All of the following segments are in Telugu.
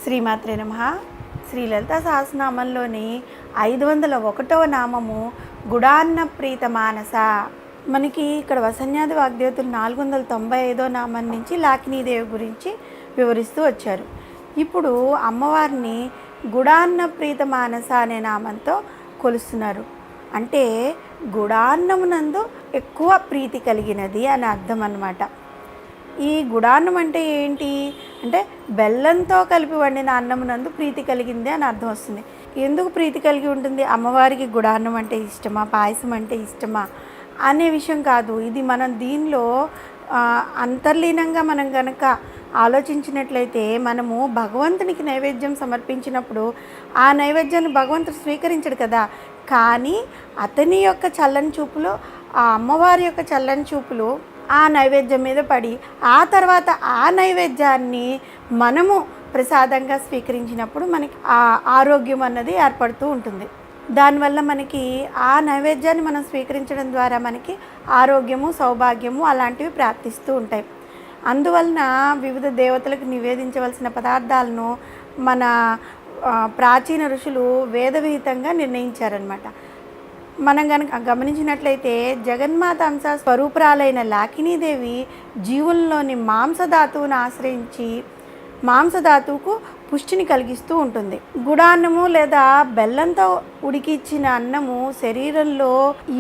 శ్రీమాత్రే నమః. శ్రీ లలితా సహస్రనామంలోని 501వ నామము గుడాన్న ప్రీత మానస. మనకి ఇక్కడ వసన్యాది వాగ్దేవతలు 495వ నామం నుంచి లాకినీదేవి గురించి వివరిస్తూ వచ్చారు. ఇప్పుడు అమ్మవారిని గుడాన్న ప్రీత మానస అనే నామంతో కొలుస్తున్నారు. అంటే గుడాన్నమునందు ఎక్కువ ప్రీతి కలిగినది అని అర్థం అన్నమాట. ఈ గుడాన్నం అంటే ఏంటి అంటే బెల్లంతో కలిపి వండిన అన్నమునందు ప్రీతి కలిగింది అని అర్థం వస్తుంది. ఎందుకు ప్రీతి కలిగి ఉంటుంది? అమ్మవారికి గుడాన్నం అంటే ఇష్టమా, పాయసం అంటే ఇష్టమా అనే విషయం కాదు. ఇది మనం దీనిలో అంతర్లీనంగా మనం కనుక ఆలోచించినట్లయితే మనము భగవంతునికి నైవేద్యం సమర్పించినప్పుడు ఆ నైవేద్యాన్ని భగవంతుడు స్వీకరించడు కదా. కానీ అతని యొక్క చల్లని చూపులు, ఆ అమ్మవారి యొక్క చల్లని చూపులు ఆ నైవేద్యం మీద పడి ఆ తర్వాత ఆ నైవేద్యాన్ని మనము ప్రసాదంగా స్వీకరించినప్పుడు మనకి ఆ ఆరోగ్యం అన్నది ఏర్పడుతూ ఉంటుంది. దానివల్ల మనకి ఆ నైవేద్యాన్ని మనం స్వీకరించడం ద్వారా మనకి ఆరోగ్యము, సౌభాగ్యము అలాంటివి ప్రాప్తిస్తూ ఉంటాయి. అందువలన వివిధ దేవతలకు నివేదించవలసిన పదార్థాలను మన ప్రాచీన ఋషులు వేదవిహితంగా నిర్ణయించారనమాట. మనం కనుక గమనించినట్లయితే జగన్మాత అంశ స్వరూపురాలైన లాకినీదేవి జీవుల్లోని మాంసధాతువును ఆశ్రయించి మాంసధాతువుకు పుష్టిని కలిగిస్తూ ఉంటుంది. గుడాన్నము లేదా బెల్లంతో ఉడికిచ్చిన అన్నము శరీరంలో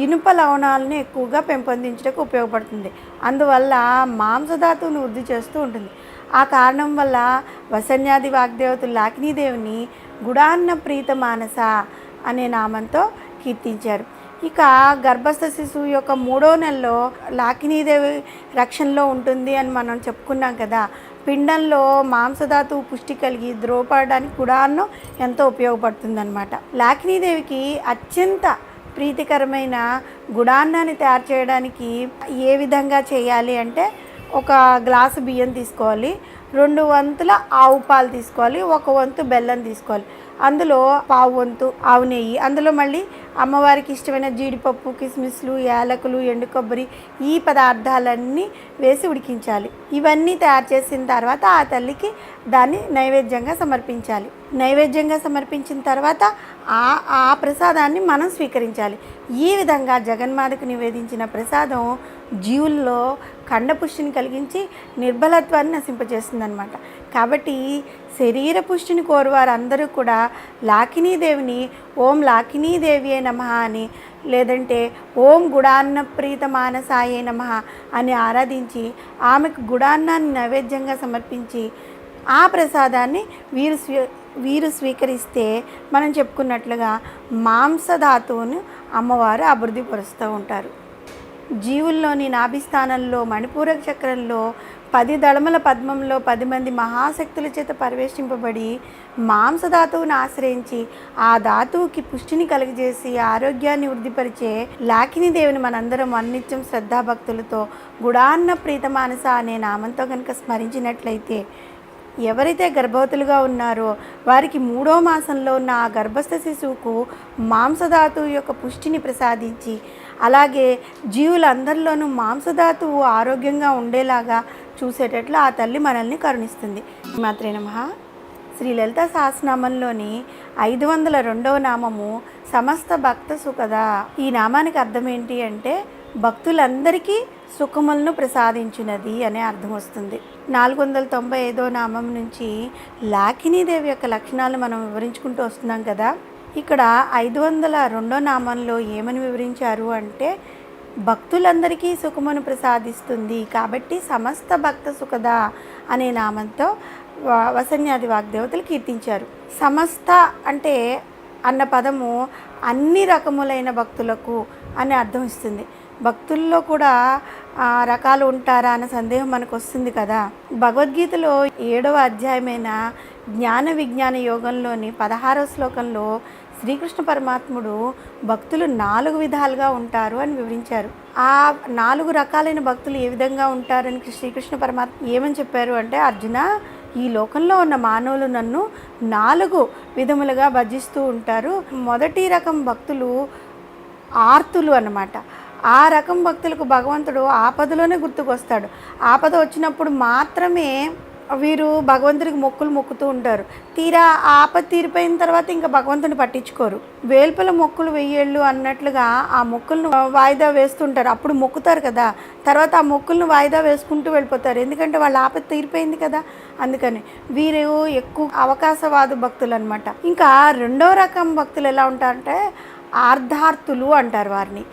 ఇనుప లవణాలను ఎక్కువగా పెంపొందించడానికి ఉపయోగపడుతుంది. అందువల్ల మాంసధాతువును వృద్ధి చేస్తూ ఉంటుంది. ఆ కారణం వల్ల వసన్యాది వాగ్దేవతలు లాకినీదేవిని గుడాన్న ప్రీత మానస అనే నామంతో కీర్తించారు. ఇక గర్భస్థ శిశువు యొక్క 3వ నెలలో లాకినీదేవి రక్షణలో ఉంటుంది అని మనం చెప్పుకున్నాం కదా. పిండంలో మాంసధాతువు పుష్టి కలిగి ద్రోపడడానికి గుడాన్నం ఎంతో ఉపయోగపడుతుందన్నమాట. లాకినీదేవికి అత్యంత ప్రీతికరమైన గుడాన్నాన్ని తయారు చేయడానికి ఏ విధంగా చేయాలి అంటే, ఒక గ్లాసు బియ్యం తీసుకోవాలి, 2 వంతుల ఆవు పాలు తీసుకోవాలి, 1 వంతు బెల్లం తీసుకోవాలి, అందులో 1/4 వంతు ఆవు నెయ్యి, అందులో మళ్ళీ అమ్మవారికి ఇష్టమైన జీడిపప్పు, కిస్మిస్లు, యాలకులు, ఎండు కొబ్బరి ఈ పదార్థాలన్నీ వేసి ఉడికించాలి. ఇవన్నీ తయారు చేసిన తర్వాత ఆ తల్లికి దాన్ని నైవేద్యంగా సమర్పించాలి. నైవేద్యంగా సమర్పించిన తర్వాత ఆ ప్రసాదాన్ని మనం స్వీకరించాలి. ఈ విధంగా జగన్మాతకు నివేదించిన ప్రసాదం జీవుల్లో కండపుష్టిని కలిగించి నిర్బలత్వాన్ని నశింపజేస్తుందన్నమాట. కాబట్టి శరీర పుష్టిని కోరువారు అందరూ కూడా లాకినీదేవిని ఓం లాకినీదేవియే నమః అని, లేదంటే ఓం గుడాన్న ప్రీత మానసాయే నమః అని ఆరాధించి ఆమెకు గుడాన్నాన్ని నైవేద్యంగా సమర్పించి ఆ ప్రసాదాన్ని వీరు స్వీకరిస్తే మనం చెప్పుకున్నట్లుగా మాంసధాతువును అమ్మవారు అభివృద్ధి పరుస్తూ ఉంటారు. జీవుల్లోని నాభిస్థానంలో మణిపూరక చక్రంలో 10 దళముల పద్మంలో 10 మంది మహాశక్తుల చేత పరివేష్టింపబడి మాంసధాతువును ఆశ్రయించి ఆ ధాతువుకి పుష్టిని కలుగజేసి ఆరోగ్యాన్ని వృద్ధిపరిచే లాకినీదేవిని మనందరం అన్నిత్యం శ్రద్ధాభక్తులతో గుడాన్న ప్రీత మానస అనే నామంతో కనుక స్మరించినట్లయితే ఎవరైతే గర్భవతులుగా ఉన్నారో వారికి 3వ మాసంలో ఉన్న ఆ గర్భస్థ శిశువుకు మాంసధాతువు యొక్క పుష్టిని ప్రసాదించి, అలాగే జీవులందరిలోనూ మాంసధాతువు ఆరోగ్యంగా ఉండేలాగా చూసేటట్లు ఆ తల్లి మనల్ని కరుణిస్తుంది. శ్రీమాత్రే నమః. శ్రీ లలితా సహస్రనామంలోని 502వ నామము సమస్త భక్త సుఖద. ఈ నామానికి అర్థం ఏంటి అంటే భక్తులందరికీ సుఖములను ప్రసాదించినది అనే అర్థం వస్తుంది. 495వ నామం నుంచి లాకినీదేవి యొక్క లక్షణాలు మనం వివరించుకుంటూ వస్తున్నాం కదా. ఇక్కడ 502వ నామంలో ఏమని వివరించారు అంటే భక్తులందరికీ సుఖమును ప్రసాదిస్తుంది కాబట్టి సమస్త భక్త సుఖద అనే నామంతో వసన్యాది వాగ్దేవతలు కీర్తించారు. సమస్త అంటే అన్న పదము అన్ని రకములైన భక్తులకు అనే అర్థం ఇస్తుంది. భక్తుల్లో కూడా రకాలు ఉంటారా అన్న సందేహం మనకు వస్తుంది కదా. భగవద్గీతలో 7వ అధ్యాయమైన జ్ఞాన విజ్ఞాన యోగంలోని 16వ శ్లోకంలో శ్రీకృష్ణ పరమాత్ముడు భక్తులు 4 విధాలుగా ఉంటారు అని వివరించారు. ఆ 4 రకాలైన భక్తులు ఏ విధంగా ఉంటారని శ్రీకృష్ణ పరమాత్మ ఏమని చెప్పారు అంటే, అర్జున, ఈ లోకంలో ఉన్న మానవులు నన్ను 4 విధములుగా భజిస్తూ ఉంటారు. మొదటి రకం భక్తులు ఆర్తులు అన్నమాట. ఆ రకం భక్తులకు భగవంతుడు ఆపదలోనే గుర్తుకొస్తాడు. ఆపద వచ్చినప్పుడు మాత్రమే వీరు భగవంతుడికి మొక్కులు మొక్కుతూ ఉంటారు. తీరా ఆ ఆపద తీరిపోయిన తర్వాత ఇంకా భగవంతుని పట్టించుకోరు. వేల్పుల మొక్కులు వెయ్యేళ్ళు అన్నట్లుగా ఆ మొక్కులను వాయిదా వేస్తుంటారు. అప్పుడు మొక్కుతారు కదా, తర్వాత ఆ మొక్కులను వాయిదా వేసుకుంటూ వెళ్ళిపోతారు. ఎందుకంటే వాళ్ళ ఆపద తీరిపోయింది కదా. అందుకని వీరు ఎక్కువ అవకాశవాద భక్తులు అనమాట. ఇంకా రెండో రకం భక్తులు ఎలా ఉంటారంటే ఆర్ధార్థులు అంటారు వారిని.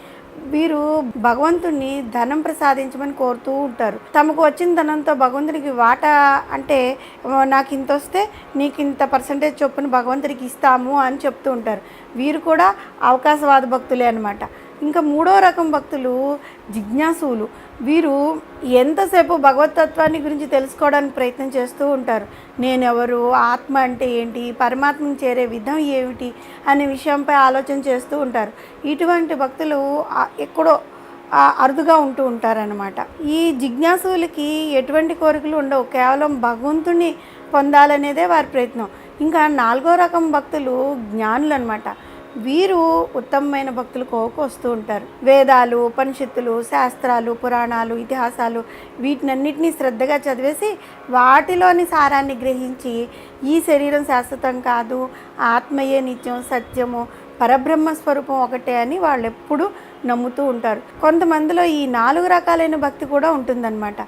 వీరు భగవంతుణ్ణి ధనం ప్రసాదించమని కోరుతూ ఉంటారు. తమకు వచ్చిన ధనంతో భగవంతునికి వాటా అంటే నాకు ఇంత వస్తే నీకు ఇంత పర్సంటేజ్ చొప్పున భగవంతుడికి ఇస్తాము అని చెప్తూ ఉంటారు. వీరు కూడా అవకాశవాద భక్తులే అనమాట. ఇంకా మూడో రకం భక్తులు జిజ్ఞాసులు. వీరు ఎంతసేపు భగవతత్వాన్ని గురించి తెలుసుకోవడానికి ప్రయత్నం చేస్తూ ఉంటారు. నేనెవరు, ఆత్మ అంటే ఏంటి, పరమాత్మను చేరే విధం ఏమిటి అనే విషయంపై ఆలోచన చేస్తూ ఉంటారు. ఇటువంటి భక్తులు ఎక్కడో అరుదుగా ఉంటూ ఉంటారనమాట. ఈ జిజ్ఞాసులకి ఎటువంటి కోరికలు ఉండవు, కేవలం భగవంతుని పొందాలనేదే వారి ప్రయత్నం. ఇంకా నాలుగో రకం భక్తులు జ్ఞానులు అనమాట. వీరు ఉత్తమమైన భక్తులు కోకు వస్తూ ఉంటారు. వేదాలు, ఉపనిషత్తులు, శాస్త్రాలు, పురాణాలు, ఇతిహాసాలు వీటినన్నిటినీ శ్రద్ధగా చదివేసి వాటిలోని సారాన్ని గ్రహించి ఈ శరీరం శాశ్వతం కాదు, ఆత్మయే నిత్యం, సత్యము, పరబ్రహ్మ స్వరూపం ఒకటే అని వాళ్ళు ఎప్పుడూ నమ్ముతూ ఉంటారు. కొంతమందిలో ఈ 4 రకాలైన భక్తి కూడా ఉంటుందన్నమాట.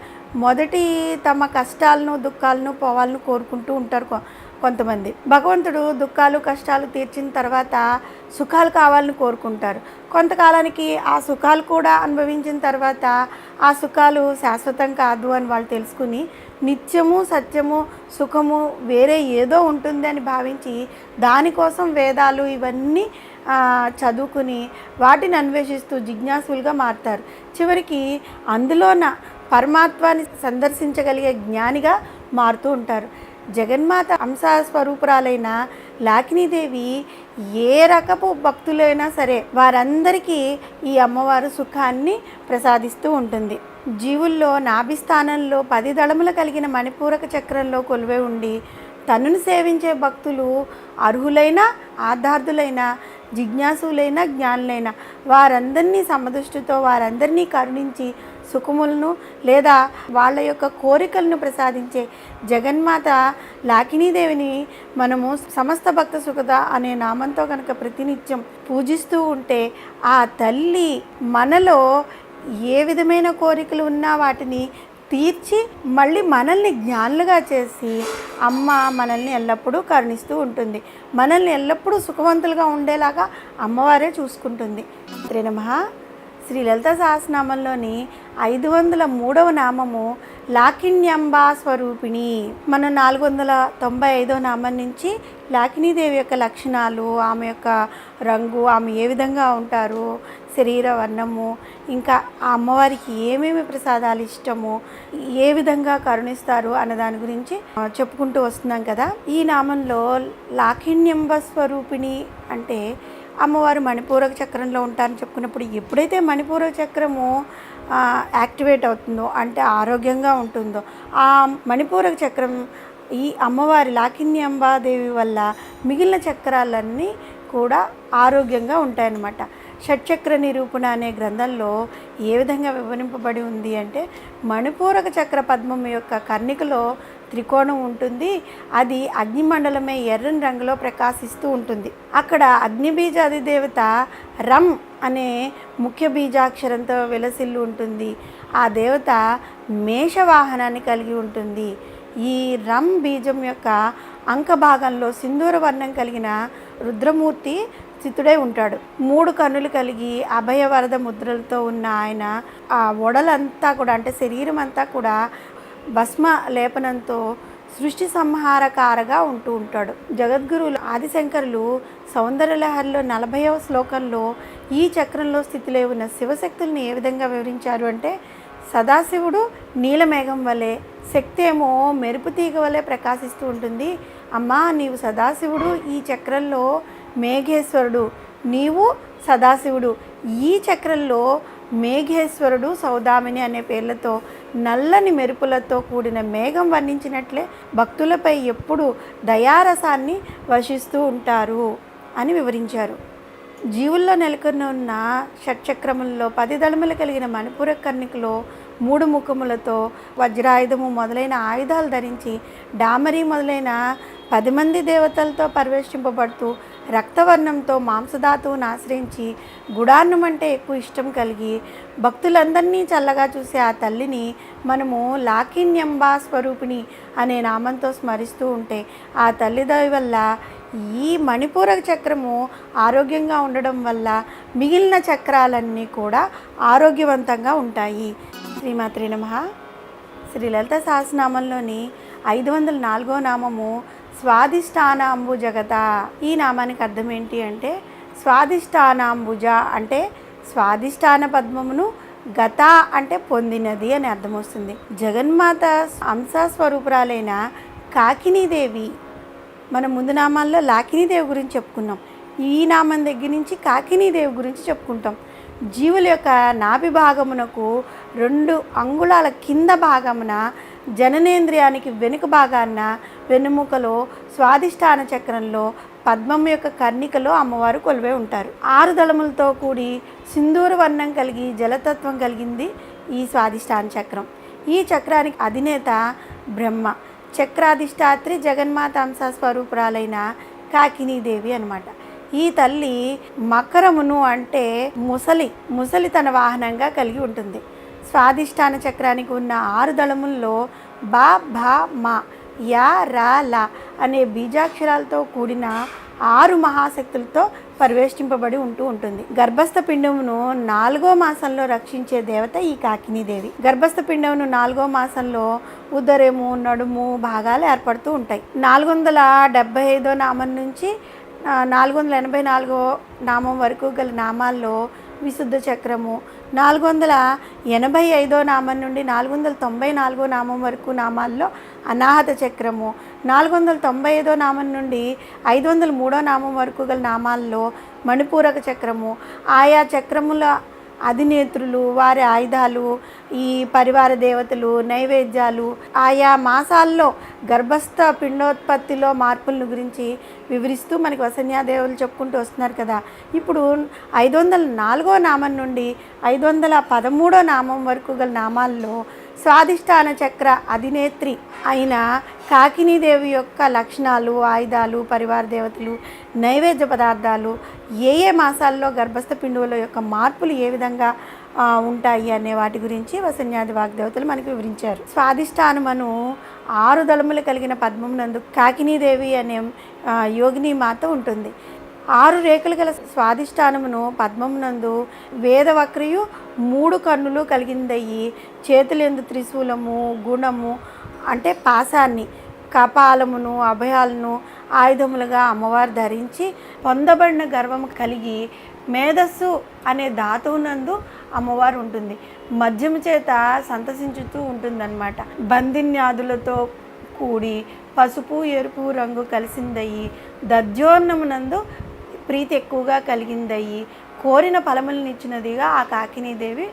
మొదటి తమ కష్టాలను దుఃఖాలను పోవాలని కోరుకుంటూ ఉంటారు కొంతమంది. భగవంతుడు దుఃఖాలు కష్టాలు తీర్చిన తర్వాత సుఖాలు కావాలని కోరుకుంటారు. కొంతకాలానికి ఆ సుఖాలు కూడా అనుభవించిన తర్వాత ఆ సుఖాలు శాశ్వతం కాదు అని వాళ్ళు తెలుసుకుని నిత్యము సత్యము సుఖము వేరే ఏదో ఉంటుంది అని భావించి దానికోసం వేదాలు ఇవన్నీ చదువుకుని వాటిని అన్వేషిస్తూ జిజ్ఞాసులుగా మారుతారు. చివరికి అందులోన పరమాత్వాన్ని సందర్శించగలిగే జ్ఞానిగా మారుతూ ఉంటారు. జగన్మాత అంశస్వరూపురాలైన లాకినీదేవి ఏ రకపు భక్తులైనా సరే వారందరికీ ఈ అమ్మవారు సుఖాన్ని ప్రసాదిస్తూ ఉంటుంది. జీవుల్లో నాభిస్థానంలో 10 దళములు కలిగిన మణిపూరక చక్రంలో కొలువై ఉండి తనను సేవించే భక్తులు అర్హులైన ఆధార్థులైన జిజ్ఞాసులైన జ్ఞానులైన వారందరినీ సమదృష్టితో వారందరినీ కరుణించి సుఖములను లేదా వాళ్ళ యొక్క కోరికలను ప్రసాదించే జగన్మాత లాకినీదేవిని మనము సమస్త భక్త సుఖద అనే నామంతో కనుక ప్రతినిత్యం పూజిస్తూ ఉంటే ఆ తల్లి మనలో ఏ విధమైన కోరికలు ఉన్నా వాటిని తీర్చి మళ్ళీ మనల్ని జ్ఞానులుగా చేసి అమ్మ మనల్ని ఎల్లప్పుడూ కరుణిస్తూ ఉంటుంది. మనల్ని ఎల్లప్పుడూ సుఖవంతులుగా ఉండేలాగా అమ్మవారే చూసుకుంటుంది. శ్రీ నమః. శ్రీ లలితా సహస్రనామంలోని 503వ నామము లాకిన్యంబా స్వరూపిణి. మన 495వ నామం నుంచి లాకినీదేవి యొక్క లక్షణాలు, ఆమె యొక్క రంగు, ఆమె ఏ విధంగా ఉంటారు, శరీర వర్ణము, ఇంకా ఆ అమ్మవారికి ఏమేమి ప్రసాదాలు ఇష్టము, ఏ విధంగా కరుణిస్తారు అన్న దాని గురించి చెప్పుకుంటూ వస్తున్నాం కదా. ఈ నామంలో లాకిన్యంబ స్వరూపిణి అంటే అమ్మవారు మణిపూరక చక్రంలో ఉంటారని చెప్పుకున్నప్పుడు ఎప్పుడైతే మణిపూరక చక్రము యాక్టివేట్ అవుతుందో అంటే ఆరోగ్యంగా ఉంటుందో ఆ మణిపూరక చక్రం ఈ అమ్మవారి లాకిన్యంబాదేవి వల్ల మిగిలిన చక్రాలన్నీ కూడా ఆరోగ్యంగా ఉంటాయన్నమాట. షట్చక్ర నిరూపణ అనే గ్రంథంలో ఏ విధంగా వివరింపబడి ఉంది అంటే మణిపూరక చక్ర పద్మం యొక్క కర్ణికలో త్రికోణం ఉంటుంది. అది అగ్నిమండలమే ఎర్రని రంగులో ప్రకాశిస్తూ ఉంటుంది. అక్కడ అగ్నిబీజ అధిదేవత రమ్ అనే ముఖ్య బీజాక్షరంతో వెలసిల్లు ఉంటుంది. ఆ దేవత మేషవాహనాన్ని కలిగి ఉంటుంది. ఈ రమ్ బీజం యొక్క అంక భాగంలో సింధూర వర్ణం కలిగిన రుద్రమూర్తి స్థితుడై ఉంటాడు. 3 కన్నులు కలిగి అభయవరద ముద్రలతో ఉన్న ఆయన ఆ ఒడలంతా కూడా అంటే శరీరం అంతా కూడా భస్మ లేపనంతో సృష్టి సంహారకారగా ఉంటూ ఉంటాడు. జగద్గురువులు ఆదిశంకరులు సౌందర్యలహరిలో 40వ శ్లోకంలో ఈ చక్రంలో స్థితిలో ఉన్న శివశక్తుల్ని ఏ విధంగా వివరించారు అంటే సదాశివుడు నీలమేఘం వలె, శక్తి ఏమో మెరుపు తీగ వలె ప్రకాశిస్తూ ఉంటుంది. అమ్మా నీవు సదాశివుడు, ఈ చక్రంలో మేఘేశ్వరుడు, నీవు సదాశివుడు. ఈ చక్రంలో మేఘేశ్వరుడు సౌదామిని అనే పేర్లతో నల్లని మెరుపులతో కూడిన మేఘం వర్ణించినట్లే భక్తులపై ఎప్పుడు దయారసాన్ని వర్షిస్తూ ఉంటారు అని వివరించారు. జీవుల్లో నెలకొని ఉన్న షట్చక్రములలో 10 దళములు కలిగిన మణిపూర కర్ణికలో మూడు ముఖములతో వజ్రాయుధము మొదలైన ఆయుధాలు ధరించి డామరి మొదలైన 10 మంది దేవతలతో పరివేష్టింపబడుతూ రక్తవర్ణంతో మాంసధాతువును ఆశ్రయించి గుడాన్నం అంటే ఎక్కువ ఇష్టం కలిగి భక్తులందరినీ చల్లగా చూసే ఆ తల్లిని మనము లాకిన్యంబా స్వరూపిణి అనే నామంతో స్మరిస్తూ ఉంటే ఆ తల్లి దయ వల్ల ఈ మణిపూరక చక్రము ఆరోగ్యంగా ఉండడం వల్ల మిగిలిన చక్రాలన్నీ కూడా ఆరోగ్యవంతంగా ఉంటాయి. శ్రీమాత్రే నమః. శ్రీ లలిత సహస్రనామంలోని 504వ నామము స్వాదిష్టానాంబుజగత. ఈ నామానికి అర్థం ఏంటి అంటే స్వాదిష్టానాంబుజ అంటే స్వాదిష్టాన పద్మమును, గత అంటే పొందినది అని అర్థం వస్తుంది. జగన్మాత అంశ స్వరూపురాలైన కాకినీదేవి. మనం ముందు నామాల్లో లాకినీదేవి గురించి చెప్పుకున్నాం. ఈ నామం దగ్గర నుంచి కాకినీదేవి గురించి చెప్పుకుంటాం. జీవుల యొక్క నాభి భాగమునకు 2 అంగుళాల కింద భాగమున జననేంద్రియానికి వెనుక భాగాన వెన్నుముకలో స్వాదిష్టాన చక్రంలో పద్మం యొక్క కర్ణికలో అమ్మవారు కొలువై ఉంటారు. 6 దళములతో కూడి సింధూర వర్ణం కలిగి జలతత్వం కలిగింది ఈ స్వాదిష్టాన చక్రం. ఈ చక్రానికి అధినేత బ్రహ్మ. చక్రాధిష్టాత్రి జగన్మాత అంశ స్వరూపురాలైన కాకినీదేవి అన్నమాట. ఈ తల్లి మకరమును అంటే ముసలి తన వాహనంగా కలిగి ఉంటుంది. స్వాదిష్టాన చక్రానికి ఉన్న 6 దళముల్లో బా భా మా యా రా లా అనే బీజాక్షరాలతో కూడిన 6 మహాశక్తులతో పరివేష్టింపబడి ఉంటుంది. గర్భస్థ పిండమును 4వ మాసంలో రక్షించే దేవత ఈ కాకినీదేవి. గర్భస్థ పిండమును 4వ మాసంలో ఉదరము, నడుము భాగాలు ఏర్పడుతూ ఉంటాయి. 475వ నామం నుంచి 484వ నామం వరకు గల నామాల్లో విశుద్ధ చక్రము, 485వ నామం నుండి 494వ నామం వరకు నామాల్లో అనాహత చక్రము, 495వ నామం నుండి 503వ నామం వరకు గల నామాల్లో మణిపూరక చక్రము, ఆయా చక్రముల అధినేత్రులు, వారి ఆయుధాలు, ఈ పరివార దేవతలు, నైవేద్యాలు, ఆయా మాసాల్లో గర్భస్థ పిండోత్పత్తిలో మార్పులను గురించి వివరిస్తూ మనకి వసన్యాదేవులు చెప్పుకుంటూ వస్తున్నారు కదా. ఇప్పుడు 504వ నామం నుండి 513వ నామం వరకు గల నామాల్లో స్వాదిష్టాన చక్ర అధినేత్రి అయిన కాకినీదేవి యొక్క లక్షణాలు, ఆయుధాలు, పరివార దేవతలు, నైవేద్య పదార్థాలు, ఏ మాసాల్లో గర్భస్థ పిండువుల యొక్క మార్పులు ఏ విధంగా ఉంటాయి అనే వాటి గురించి వసన్యాది వాగ్దేవతలు మనకు వివరించారు. స్వాదిష్టానమును 6 దళములు కలిగిన పద్మం నందు కాకినీదేవి అనే యోగిని మాత ఉంటుంది. 6 రేఖలు గల స్వాదిష్టానమును పద్మమునందు వేదవక్రియు 3 కన్నులు కలిగిందయ్యి చేతులందు త్రిశూలము, గుణము అంటే పాశాన్ని, కపాలమును, అభయాలను ఆయుధములుగా అమ్మవారు ధరించి పొందబడిన గర్వము కలిగి మేధస్సు అనే ధాతువునందు అమ్మవారు ఉంటుంది. మద్యము చేత సంతసించుతూ ఉంటుందన్నమాట. బందిన్యాదులతో కూడి పసుపు, ఎరుపు రంగు కలిసిందయ్యి దర్జోన్నమునందు ప్రీతి ఎక్కువగా కలిగిందయ్యి కోరిన ఫలములను ఇచ్చినదిగా ఆ కాకినీదేవి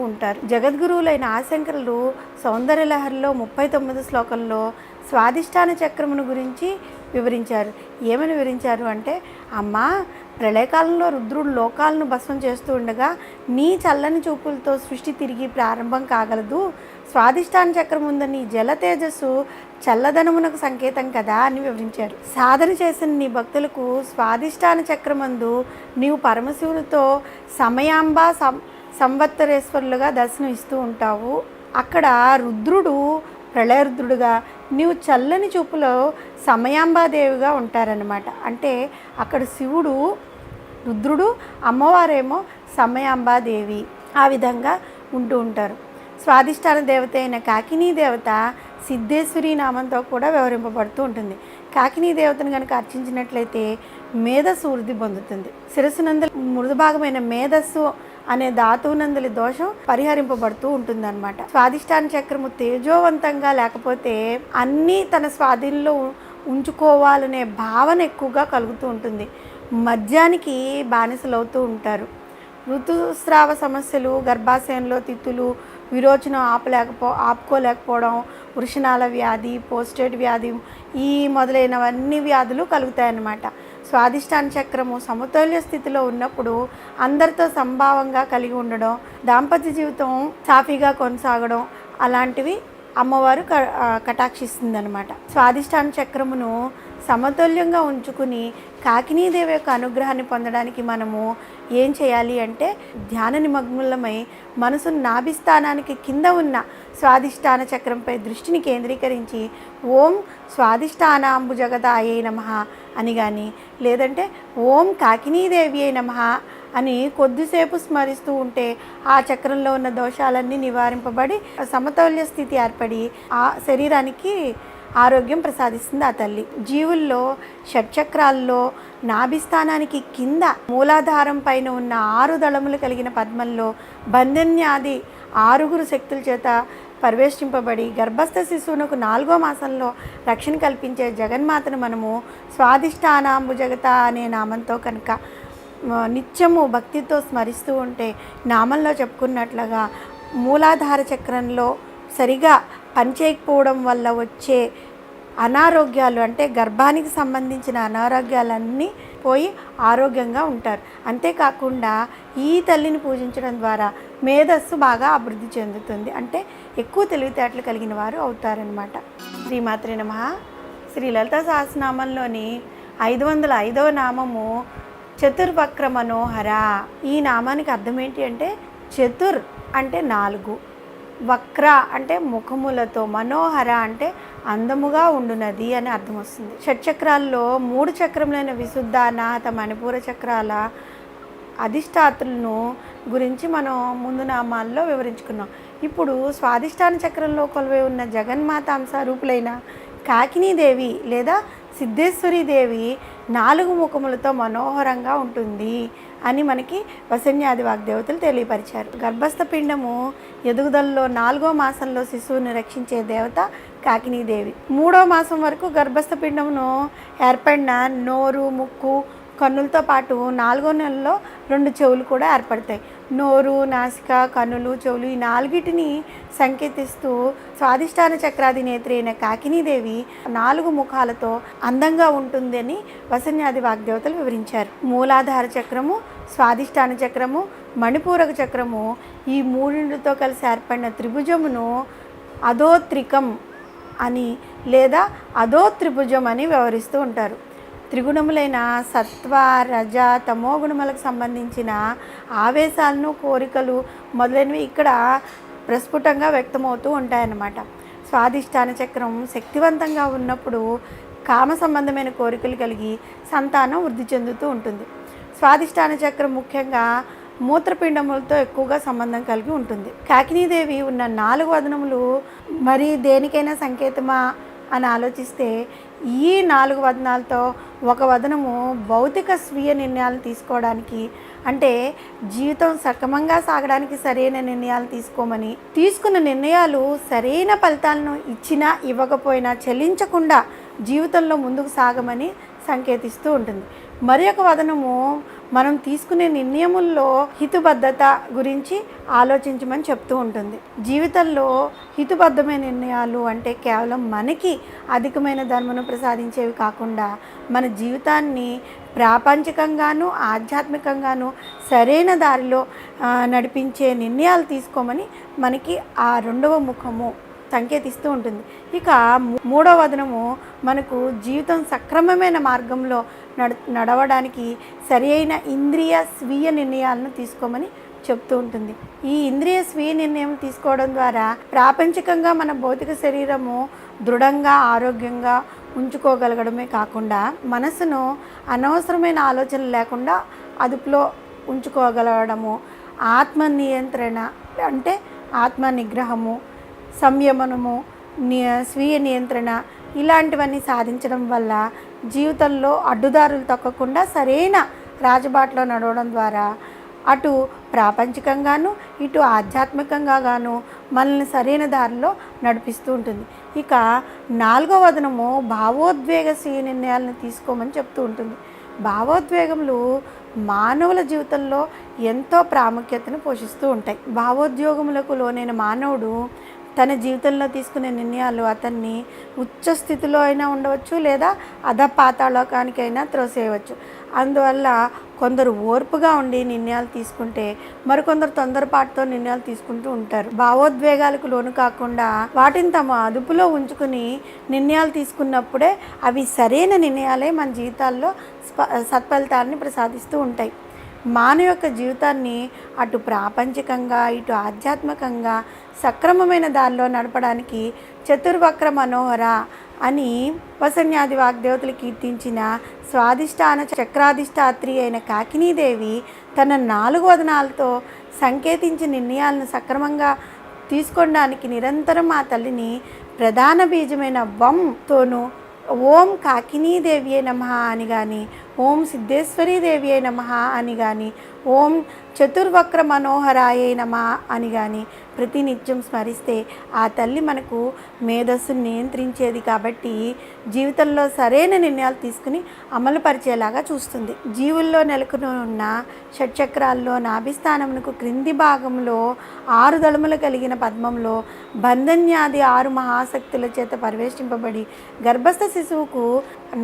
ఉంటారు. జగద్గురువులైన ఆశంకరులు సౌందర్యలహరిలో 39 శ్లోకంలో స్వాదిష్టాన చక్రమును గురించి వివరించారు. ఏమని వివరించారు అంటే, అమ్మా, ప్రళయకాలంలో రుద్రుడు లోకాలను భస్మం చేస్తూ ఉండగా నీ చల్లని చూపులతో సృష్టి తిరిగి ప్రారంభం కాగలదు. స్వాదిష్టాన చక్రం ఉందని జల తేజస్సు చల్లదనమునకు సంకేతం కదా అని వివరించారు. సాధన చేసిన నీ భక్తులకు స్వాదిష్టాన చక్రమందు నీవు పరమశివునితో సమయాంబ సంవత్సరేశ్వరులుగా దర్శనం ఇస్తూ ఉంటావు. అక్కడ రుద్రుడు ప్రళయరుద్రుడుగా, నీవు చల్లని చూపులో సమయాంబాదేవిగా ఉంటారన్నమాట. అంటే అక్కడ శివుడు రుద్రుడు, అమ్మవారేమో సమయాంబాదేవి, ఆ విధంగా ఉంటారు. స్వాదిష్టాన దేవత అయిన కాకినీ దేవత సిద్ధేశ్వరి నామంతో కూడా వ్యవహరింపబడుతూ ఉంటుంది. కాకినీ దేవతను కనుక అర్చించినట్లయితే మేధస్సు వృద్ధి పొందుతుంది. శిరస్సునందు మృదు భాగమైన మేధస్సు అనే ధాతువునందులి దోషం పరిహరింపబడుతూ ఉంటుందన్నమాట. స్వాదిష్టాన చక్రము తేజోవంతంగా లేకపోతే అన్నీ తన స్వాధీనంలో ఉంచుకోవాలనే భావన ఎక్కువగా కలుగుతూ ఉంటుంది. మద్యానికి బానిసలవుతూ ఉంటారు. ఋతుస్రావ సమస్యలు, గర్భాశయంలో తిత్తులు, విరోచనం ఆపుకోలేకపోవడం, వృషణాల వ్యాధి, పోస్టేట్ వ్యాధి, ఈ మొదలైనవన్నీ వ్యాధులు కలుగుతాయన్నమాట. స్వాదిష్టాన చక్రము సమతుల్య స్థితిలో ఉన్నప్పుడు అందరితో సంభావంగా కలిగి ఉండడం, దాంపత్య జీవితం సాఫీగా కొనసాగడం అలాంటివి అమ్మవారు కటాక్షిస్తుందన్నమాట. స్వాదిష్టాన చక్రమును సమతుల్యంగా ఉంచుకుని కాకినీదేవి యొక్క అనుగ్రహాన్ని పొందడానికి మనము ఏం చేయాలి అంటే ధ్యాన నిమగ్నులమై మనసును నాభిస్థానానికి కింద ఉన్న స్వాదిష్టాన చక్రంపై దృష్టిని కేంద్రీకరించి ఓం స్వాదిష్టానాంబుజగదాయై నమః అని కానీ, లేదంటే ఓం కాకినీదేవి అయి నమః అని కొద్దిసేపు స్మరిస్తూ ఉంటే ఆ చక్రంలో ఉన్న దోషాలన్నీ నివారింపబడి సమతుల్య స్థితి ఏర్పడి ఆ శరీరానికి ఆరోగ్యం ప్రసాదిస్తుంది ఆ తల్లి. జీవుల్లో షట్చక్రాల్లో నాభిస్థానానికి కింద మూలాధారం పైన ఉన్న 6 దళములు కలిగిన పద్మంలో బంధన్యాది 6 శక్తుల చేత పరివేష్టింపబడి గర్భస్థ శిశువునకు 4వ మాసంలో రక్షణ కల్పించే జగన్మాతను మనము స్వాదిష్టానాంబుజగత అనే నామంతో కనుక నిత్యము భక్తితో స్మరిస్తూ ఉంటే నామంలో చెప్పుకున్నట్లుగా మూలాధార చక్రంలో సరిగా పనిచేయకపోవడం వల్ల వచ్చే అనారోగ్యాలు అంటే గర్భానికి సంబంధించిన అనారోగ్యాలన్నీ పోయి ఆరోగ్యంగా ఉంటారు. అంతేకాకుండా ఈ తల్లిని పూజించడం ద్వారా మేధస్సు బాగా అభివృద్ధి చెందుతుంది, అంటే ఎక్కువ తెలివితేటలు కలిగిన వారు అవుతారనమాట. శ్రీమాత్రే నమః. శ్రీ లలితా సహస్రనామంలోని 505వ నామము చతుర్వక్ర మనోహర. ఈ నామానికి అర్థం ఏంటి అంటే చతుర్ అంటే 4, వక్ర అంటే ముఖములతో, మనోహర అంటే అందముగా ఉండునది అని అర్థం వస్తుంది. షట్చక్రాల్లో 3 చక్రములైన విశుద్ధ, అనాహత, మణిపూర చక్రాల అధిష్టాతులను గురించి మనం ముందు నామాల్లో వివరించుకున్నాం. ఇప్పుడు స్వాదిష్టాన చక్రంలో కొలువై ఉన్న జగన్మాత అంశరూపులైన కాకినీదేవి లేదా సిద్ధేశ్వరీదేవి 4 ముఖములతో మనోహరంగా ఉంటుంది అని మనకి వసన్యాది వాగ్దేవతలు తెలియపరిచారు. గర్భస్థ పిండము ఎదుగుదలలో 4వ మాసంలో శిశువుని రక్షించే దేవత కాకినీదేవి. 3వ మాసం వరకు గర్భస్థ పిండమును ఏర్పడిన నోరు, ముక్కు, కన్నులతో పాటు 4వ నెలలో 2 చెవులు కూడా ఏర్పడతాయి. నోరు, నాసిక, కన్నులు, చెవులు ఈ 4టిని సంకేతిస్తూ స్వాదిష్టాన చక్రాధినేత్రి అయిన కాకినీదేవి 4 ముఖాలతో అందంగా ఉంటుందని వసన్యాది వాగ్దేవతలు వివరించారు. మూలాధార చక్రము, స్వాదిష్టాన చక్రము, మణిపూరక చక్రము ఈ 3తో కలిసి ఏర్పడిన త్రిభుజమును అధోత్రికం అని లేదా అధో త్రిభుజం అని వ్యవహరిస్తూ ఉంటారు. త్రిగుణములైన సత్వ, రజ, తమో గుణములకు సంబంధించిన ఆవేశాలను, కోరికలు మొదలైనవి ఇక్కడ ప్రస్ఫుటంగా వ్యక్తమవుతూ ఉంటాయన్నమాట. స్వాదిష్టాన చక్రం శక్తివంతంగా ఉన్నప్పుడు కామ సంబంధమైన కోరికలు కలిగి సంతానం వృద్ధి చెందుతూ ఉంటుంది. స్వాదిష్టాన చక్రం ముఖ్యంగా మూత్రపిండములతో ఎక్కువగా సంబంధం కలిగి ఉంటుంది. కాకినీదేవి ఉన్న 4 వదనములు మరి దేనికైనా సంకేతమా అని ఆలోచిస్తే ఈ 4 వదనాలతో ఒక వదనము భౌతిక స్వీయ నిర్ణయాలు తీసుకోవడానికి, అంటే జీవితం సక్రమంగా సాగడానికి సరైన నిర్ణయాలు తీసుకోమని, తీసుకున్న నిర్ణయాలు సరైన ఫలితాలను ఇచ్చినా ఇవ్వకపోయినా చెల్లించకుండా జీవితంలో ముందుకు సాగమని సంకేతిస్తూ ఉంటుంది. మరి ఒక వదనము మనం తీసుకునే నిర్ణయముల్లో హితుబద్ధత గురించి ఆలోచించమని చెప్తూ ఉంటుంది. జీవితంలో హితుబద్ధమైన నిర్ణయాలు అంటే కేవలం మనకి అధికమైన ధర్మను ప్రసాదించేవి కాకుండా మన జీవితాన్ని ప్రాపంచికంగాను ఆధ్యాత్మికంగాను సరైన దారిలో నడిపించే నిర్ణయాలు తీసుకోమని మనకి ఆ 2వ ముఖము సంకేతిస్తూ ఉంటుంది. ఇక 3వ వదనము మనకు జీవితం సక్రమమైన మార్గంలో నడవడానికి సరి అయిన ఇంద్రియ స్వీయ నిర్ణయాలను తీసుకోమని చెప్తూ ఉంటుంది. ఈ ఇంద్రియ స్వీయ నిర్ణయం తీసుకోవడం ద్వారా ప్రాపంచికంగా మన భౌతిక శరీరము దృఢంగా ఆరోగ్యంగా ఉంచుకోగలగడమే కాకుండా మనసును అనవసరమైన ఆలోచనలు లేకుండా అదుపులో ఉంచుకోగలగడము, ఆత్మ నియంత్రణ అంటే ఆత్మ నిగ్రహము, సంయమనము, స్వీయ నియంత్రణ ఇలాంటివన్నీ సాధించడం వల్ల జీవితంలో అడ్డుదారులు తొక్కకుండా సరైన రాజబాటలో నడవడం ద్వారా అటు ప్రాపంచికంగాను ఇటు ఆధ్యాత్మికంగాను మనల్ని సరైన దారిలో నడిపిస్తూ ఉంటుంది. ఇక 4వ వదనము భావోద్వేగ స్వీయ నిర్ణయాలను తీసుకోమని చెప్తూ ఉంటుంది. భావోద్వేగములు మానవుల జీవితంలో ఎంతో ప్రాముఖ్యతను పోషిస్తూ ఉంటాయి. భావోద్వేగములకు లోనైన మానవుడు తన జీవితంలో తీసుకునే నిర్ణయాలు అతన్ని ఉచ్చ స్థితిలో అయినా ఉండవచ్చు, లేదా అధపాతాళానికైనా త్రోసేయవచ్చు. అందువల్ల కొందరు ఓర్పుగా ఉండి నిర్ణయాలు తీసుకుంటే, మరికొందరు తొందరపాటుతో నిర్ణయాలు తీసుకుంటూ ఉంటారు. భావోద్వేగాలకు లోను కాకుండా వాటిని తమ అదుపులో ఉంచుకుని నిర్ణయాలు తీసుకున్నప్పుడే అవి సరైన నిర్ణయాలే మన జీవితాల్లో సత్ఫలితాలని ప్రసాదిస్తూ ఉంటాయి. మానవ యొక్క జీవితాన్ని అటు ప్రాపంచికంగా ఇటు ఆధ్యాత్మికంగా సక్రమమైన దారిలో నడపడానికి చతుర్వక్ర మనోహర అని వసన్యాది వాగ్దేవతలు కీర్తించిన స్వాధిష్టాన చక్రాధిష్టాత్రి అయిన కాకినీదేవి తన 4 వదనాలతో సంకేతించిన నిర్ణయాలను సక్రమంగా తీసుకోవడానికి నిరంతరం ఆ తల్లిని ప్రధాన బీజమైన వంతోనూ ఓం కాకినీదేవియే నమః అని కానీ, ఓం సిద్ధేశ్వరీదేవియే నమః అని కానీ, ఓం చతుర్వక్ర మనోహరాయే నమః అని కానీ ప్రతినిత్యం స్మరిస్తే ఆ తల్లి మనకు మేధస్సును నియంత్రించేది కాబట్టి జీవితంలో సరైన నిర్ణయాలు తీసుకుని అమలు పరిచేలాగా చూస్తుంది. జీవుల్లో నెలకొని ఉన్న షట్చక్రాల్లో నాభిస్థానమునకు క్రింది భాగంలో 6 దళములు కలిగిన పద్మంలో బంధన్యాది 6 మహాశక్తుల చేత పరివేష్టింపబడి గర్భస్థ శిశువుకు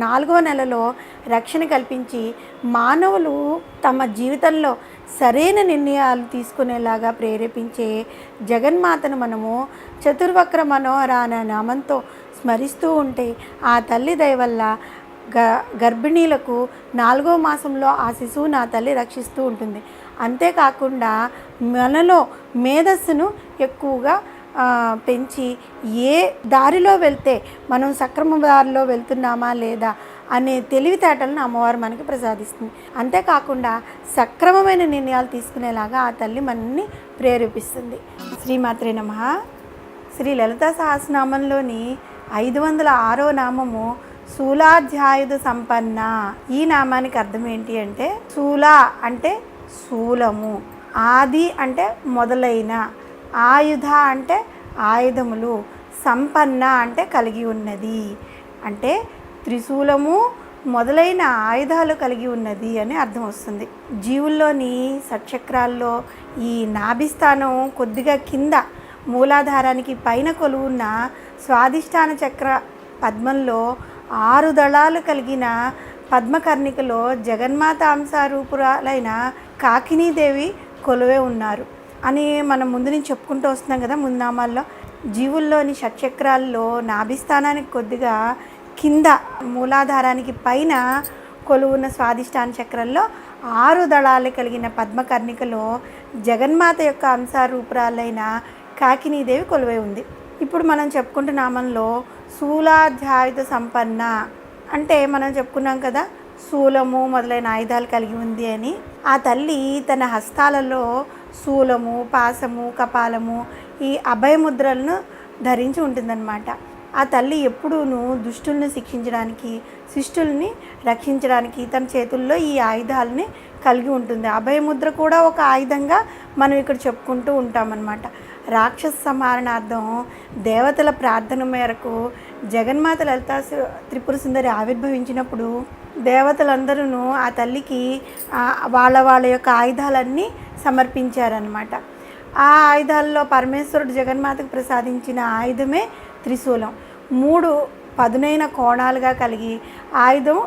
4వ నెలలో రక్షణ కల్పించి మానవులు తమ జీవితంలో సరైన నిర్ణయాలు తీసుకునేలాగా ప్రేరేపించే జగన్మాతను మనము చతుర్వక్ర మనోహర అనే నామంతో స్మరిస్తూ ఉంటే ఆ తల్లి దయ వల్ల గర్భిణీలకు 4వ మాసంలో ఆ శిశువును ఆ తల్లి రక్షిస్తూ ఉంటుంది. అంతేకాకుండా మనలో మేధస్సును ఎక్కువగా పెంచి ఏ దారిలో వెళ్తే మనం సక్రమ దారిలో వెళ్తున్నామా లేదా అనే తెలివితేటలను అమ్మవారు మనకి ప్రసాదిస్తుంది. అంతేకాకుండా సక్రమమైన నిర్ణయాలు తీసుకునేలాగా ఆ తల్లి మనల్ని ప్రేరేపిస్తుంది. శ్రీమాత్రే నమః. శ్రీ లలితా సహస్రనామంలోని 506వ నామము శూలాధ్యాయుధ సంపన్న. ఈ నామానికి అర్థం ఏంటి అంటే, శూల అంటే శూలము, ఆది అంటే మొదలైన, ఆయుధ అంటే ఆయుధములు, సంపన్న అంటే కలిగి ఉన్నది, అంటే త్రిశూలము మొదలైన ఆయుధాలు కలిగి ఉన్నది అని అర్థం వస్తుంది. జీవుల్లోని షట్చక్రాల్లో ఈ నాభిస్థానం కొద్దిగా కింద మూలాధారానికి పైన కొలువున్న స్వాధిష్టాన చక్ర పద్మంలో 6 దళాలు కలిగిన పద్మకర్ణికలో జగన్మాత అంశారూపురాలైన కాకినీదేవి కొలువే ఉన్నారు అని మనం ముందు నుంచి చెప్పుకుంటూ వస్తున్నాం కదా. ముందు నామాల్లో జీవుల్లోని షట్చక్రాల్లో నాభిస్థానానికి కొద్దిగా కింద మూలాధారానికి పైన కొలువున్న స్వాధిష్టాన చక్రంలో 6 దళాలు కలిగిన పద్మకర్ణికలో జగన్మాత యొక్క అంశారూపురాలైన కాకినీదేవి కొలువై ఉంది. ఇప్పుడు మనం చెప్పుకుంటున్న నామంలో శూలాధ్యాయుధ సంపన్న అంటే మనం చెప్పుకున్నాం కదా, శూలము మొదలైన ఆయుధాలు కలిగి ఉంది అని. ఆ తల్లి తన హస్తాలలో శూలము, పాశము, కపాలము, ఈ అభయముద్రలను ధరించి ఉంటుందన్నమాట. ఆ తల్లి ఎప్పుడూను దుష్టుల్ని శిక్షించడానికి, శిష్టుల్ని రక్షించడానికి తన చేతుల్లో ఈ ఆయుధాలని కలిగి ఉంటుంది. అభయముద్ర కూడా ఒక ఆయుధంగా మనం ఇక్కడ చెప్పుకుంటూ ఉంటామన్నమాట. రాక్షస సంహారణార్థం దేవతల ప్రార్థన మేరకు జగన్మాత లలితా త్రిపుర సుందరి ఆవిర్భవించినప్పుడు దేవతలందరూ ఆ తల్లికి వాళ్ళ యొక్క ఆయుధాలన్నీ సమర్పించారనమాట. ఆ ఆయుధాల్లో పరమేశ్వరుడు జగన్మాతకు ప్రసాదించిన ఆయుధమే త్రిశూలం. 3 పదునైన కోణాలుగా కలిగి ఆయుధం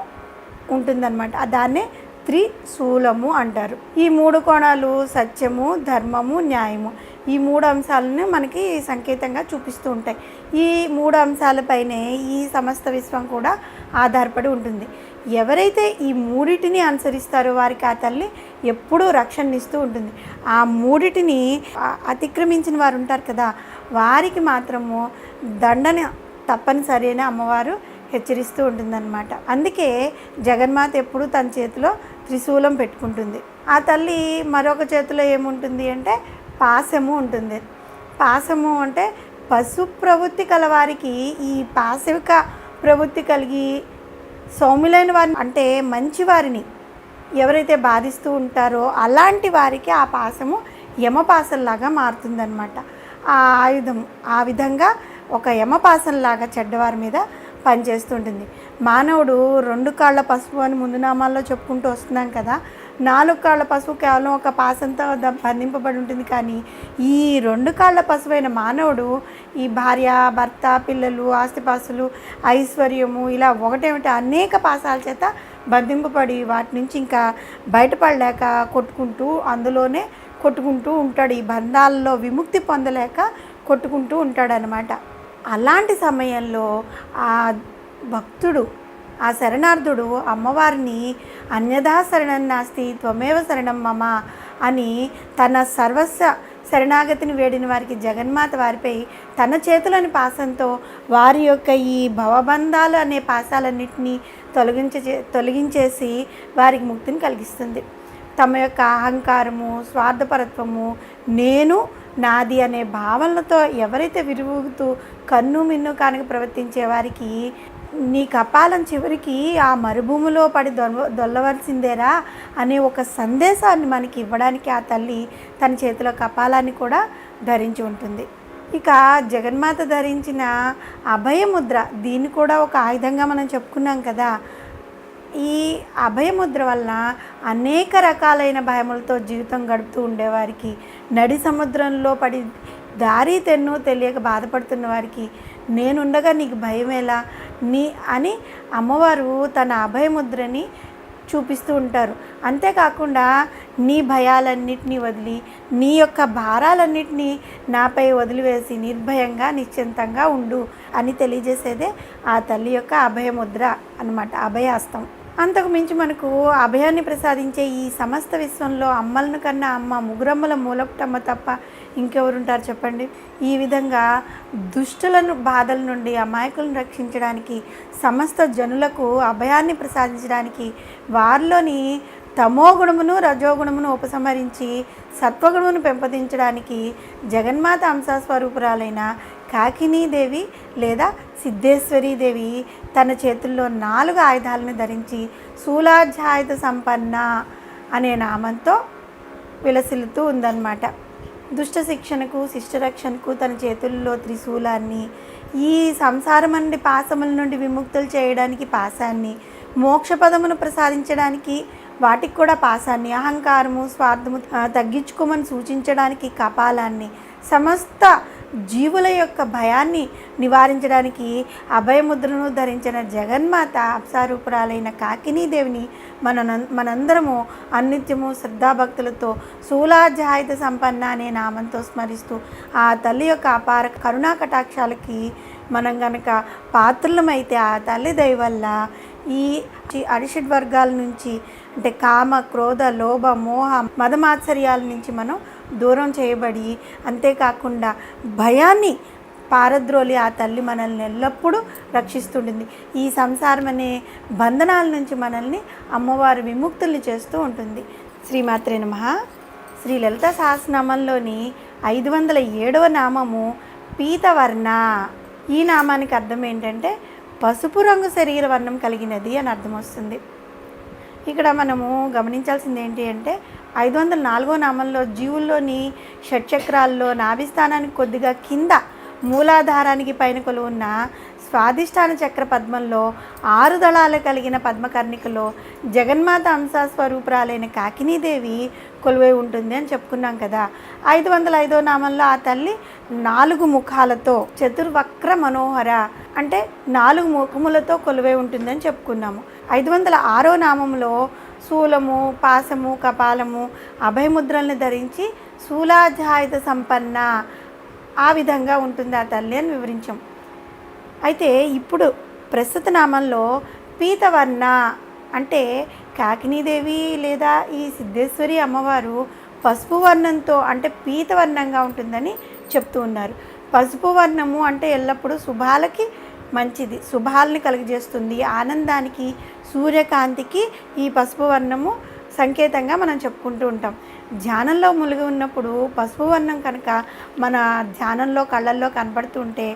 ఉంటుందన్నమాట. దాన్నే త్రిశూలము అంటారు. ఈ 3 కోణాలు సత్యము, ధర్మము, న్యాయము, ఈ 3 అంశాలను మనకి సంకేతంగా చూపిస్తూ ఉంటాయి. ఈ 3 అంశాలపైనే ఈ సమస్త విశ్వం కూడా ఆధారపడి ఉంటుంది. ఎవరైతే ఈ 3టిని అనుసరిస్తారో వారికి ఆ తల్లి ఎప్పుడూ రక్షణనిస్తూ ఉంటుంది. ఆ 3టిని అతిక్రమించిన వారు ఉంటారు కదా, వారికి మాత్రము దండన తప్పనిసరి అని అమ్మవారు హెచ్చరిస్తూ ఉంటుందన్నమాట. అందుకే జగన్మాత ఎప్పుడు తన చేతిలో త్రిశూలం పెట్టుకుంటుంది. ఆ తల్లి మరొక చేతిలో ఏముంటుంది అంటే పాశము ఉంటుంది. పాశము అంటే పశు ప్రవృత్తి కలవారికి, ఈ పాశవిక ప్రవృత్తి కలిగి సౌమ్యులైన వారిని అంటే మంచివారిని ఎవరైతే బాధిస్తూ ఉంటారో అలాంటి వారికి ఆ పాశము యమపాసంలాగా మారుతుందన్నమాట. ఆ ఆయుధం ఆ విధంగా ఒక యమపాసంలాగా చెడ్డవారి మీద పనిచేస్తుంటుంది. మానవుడు 2 కాళ్ళ పసుపు అని ముందు నామాల్లో చెప్పుకుంటూ వస్తున్నాం కదా. 4 కాళ్ళ పసుపు కేవలం ఒక పాసంతో బంధింపబడి ఉంటుంది. కానీ ఈ 2 కాళ్ళ పసుపైన మానవుడు ఈ భార్య, భర్త, పిల్లలు, ఆస్తిపాస్తులు, ఐశ్వర్యము ఇలా ఒకటేమిటి అనేక పాశాల చేత బంధింపబడి వాటి నుంచి ఇంకా బయటపడలేక అందులోనే కొట్టుకుంటూ ఉంటాడు. ఈ బంధాల్లో విముక్తి పొందలేక కొట్టుకుంటూ ఉంటాడనమాట. అలాంటి సమయంలో ఆ భక్తుడు, ఆ శరణార్థుడు అమ్మవారిని అన్యథా శరణం నాస్తి త్వమేవ శరణం మమ అని తన సర్వస్వ శరణాగతిని వేడిన వారికి జగన్మాత వారిపై తన చేతులని పాసంతో వారి యొక్క ఈ భవబంధాలు అనే పాసాలన్నింటినీ తొలగించేసి వారికి ముక్తిని కలిగిస్తుంది. తమ యొక్క అహంకారము, స్వార్థపరత్వము, నేను నాది అనే భావనలతో ఎవరైతే విరుగుతూ కన్ను మిన్ను కానుక ప్రవర్తించే వారికి నీ కపాలం చివరికి ఆ మరుభూమిలో పడి దొల్లవలసిందేరా అనే ఒక సందేశాన్ని మనకి ఇవ్వడానికి ఆ తల్లి తన చేతిలో కపాలాన్ని కూడా ధరించి ఉంటుంది. ఇక జగన్మాత ధరించిన అభయముద్ర, దీన్ని కూడా ఒక ఆయుధంగా మనం చెప్పుకున్నాం కదా. ఈ అభయముద్ర వలన అనేక రకాలైన భయములతో జీవితం గడుపుతూ ఉండేవారికి, నడి సముద్రంలో పడి దారి తెన్ను తెలియక బాధపడుతున్న వారికి నేనుండగా నీకు భయమేలా అని అమ్మవారు తన అభయముద్రని చూపిస్తూ ఉంటారు. అంతేకాకుండా నీ భయాలన్నిటినీ వదిలి నీ యొక్క భారాలన్నిటినీ నాపై వదిలివేసి నిర్భయంగా నిశ్చింతంగా ఉండు అని తెలియజేసేదే ఆ తల్లి యొక్క అభయముద్ర అన్నమాట, అభయాస్తం. అంతకు మించి మనకు అభయాన్ని ప్రసాదించే ఈ సమస్త విశ్వంలో అమ్మలను కన్నా అమ్మ ముగురమ్మల మూలపుటమ్మ తప్ప ఇంకెవరుంటారు చెప్పండి. ఈ విధంగా దుష్టులను బాధల నుండి అమాయకులను రక్షించడానికి, సమస్త జనులకు అభయాన్ని ప్రసాదించడానికి, వారిలోని తమోగుణమును రజోగుణమును ఉపసంహరించి సత్వగుణమును పెంపొందించడానికి జగన్మాత అంశస్వరూపురాలైన కాకినీదేవి లేదా సిద్ధేశ్వరీదేవి తన చేతుల్లో 4 ఆయుధాలను ధరించి శూలాధ్యాయుధ సంపన్న అనే నామంతో విలసిల్లుతూ ఉందన్నమాట. దుష్ట శిక్షణకు, శిష్టరక్షణకు తన చేతుల్లో త్రిశూలాన్ని, ఈ సంసారం నుండి పాశముల నుండి విముక్తులు చేయడానికి పాశాన్ని, మోక్షపదమును ప్రసాదించడానికి వాటికి కూడా పాశాన్ని, అహంకారము స్వార్థము తగ్గించుకోమని సూచించడానికి కపాలాన్ని, సమస్త జీవుల యొక్క భయాన్ని నివారించడానికి అభయముద్రను ధరించిన జగన్మాత అప్సారూపురాలైన కాకినీదేవిని మనందరము అనిత్యము శ్రద్ధాభక్తులతో శూలాధ్యాయుధ సంపన్న అనే నామంతో స్మరిస్తూ ఆ తల్లి యొక్క అపార కరుణా కటాక్షాలకి మనం గనక పాత్రులమైతే ఆ తల్లి దయ వల్ల ఈ అరిషడ్ వర్గాల నుంచి అంటే కామ, క్రోధ, లోభ, మోహ, మదమాత్సర్యాల నుంచి మనం దూరం చేయబడి, అంతేకాకుండా భయాన్ని పారద్రోలి ఆ తల్లి మనల్ని ఎల్లప్పుడూ రక్షిస్తుంటుంది. ఈ సంసారం అనే బంధనాల నుంచి మనల్ని అమ్మవారు విముక్తుల్ని చేస్తూ ఉంటుంది. శ్రీమాత్రే నమః. శ్రీ లలితా సహస్రనామంలోని 507వ నామము పీతవర్ణ. ఈ నామానికి అర్థం ఏంటంటే పసుపు రంగు శరీర వర్ణం కలిగినది అని అర్థం వస్తుంది. ఇక్కడ మనము గమనించాల్సింది ఏంటి అంటే 504వ నామంలో జీవుల్లోని షట్చక్రాల్లో నాభిస్థానానికి కొద్దిగా కింద మూలాధారానికి పైన కొలువున్న స్వాధిష్టాన చక్ర పద్మంలో 6 దళాలు కలిగిన పద్మకర్ణికలో జగన్మాత అంశస్వరూపురాలైన కాకినీదేవి కొలువై ఉంటుంది అని చెప్పుకున్నాం కదా. 505వ నామంలో ఆ తల్లి 4 ముఖాలతో చతుర్వక్ర మనోహర అంటే 4 ముఖములతో కొలువై ఉంటుందని చెప్పుకున్నాము. 506వ నామంలో శూలము, పాశము, కపాలము, అభయముద్రల్ని ధరించి శూలాధ్యాయుధ సంపన్న ఆ విధంగా ఉంటుంది ఆ తల్లి అని వివరించాం. అయితే ఇప్పుడు ప్రస్తుత నామంలో పీతవర్ణ అంటే కాకినీదేవి లేదా ఈ సిద్ధేశ్వరి అమ్మవారు పసుపు వర్ణంతో అంటే పీతవర్ణంగా ఉంటుందని చెప్తూ ఉన్నారు. పసుపు వర్ణము అంటే ఎల్లప్పుడూ శుభాలకి మంచిది, శుభాలని కలుగజేస్తుంది. ఆనందానికి, సూర్యకాంతికి ఈ పసుపు వర్ణము సంకేతంగా మనం చెప్పుకుంటూ ఉంటాం. ధ్యానంలో మునిగి ఉన్నప్పుడు పసుపు వర్ణం కనుక మన ధ్యానంలో కళ్ళల్లో కనపడుతుంటే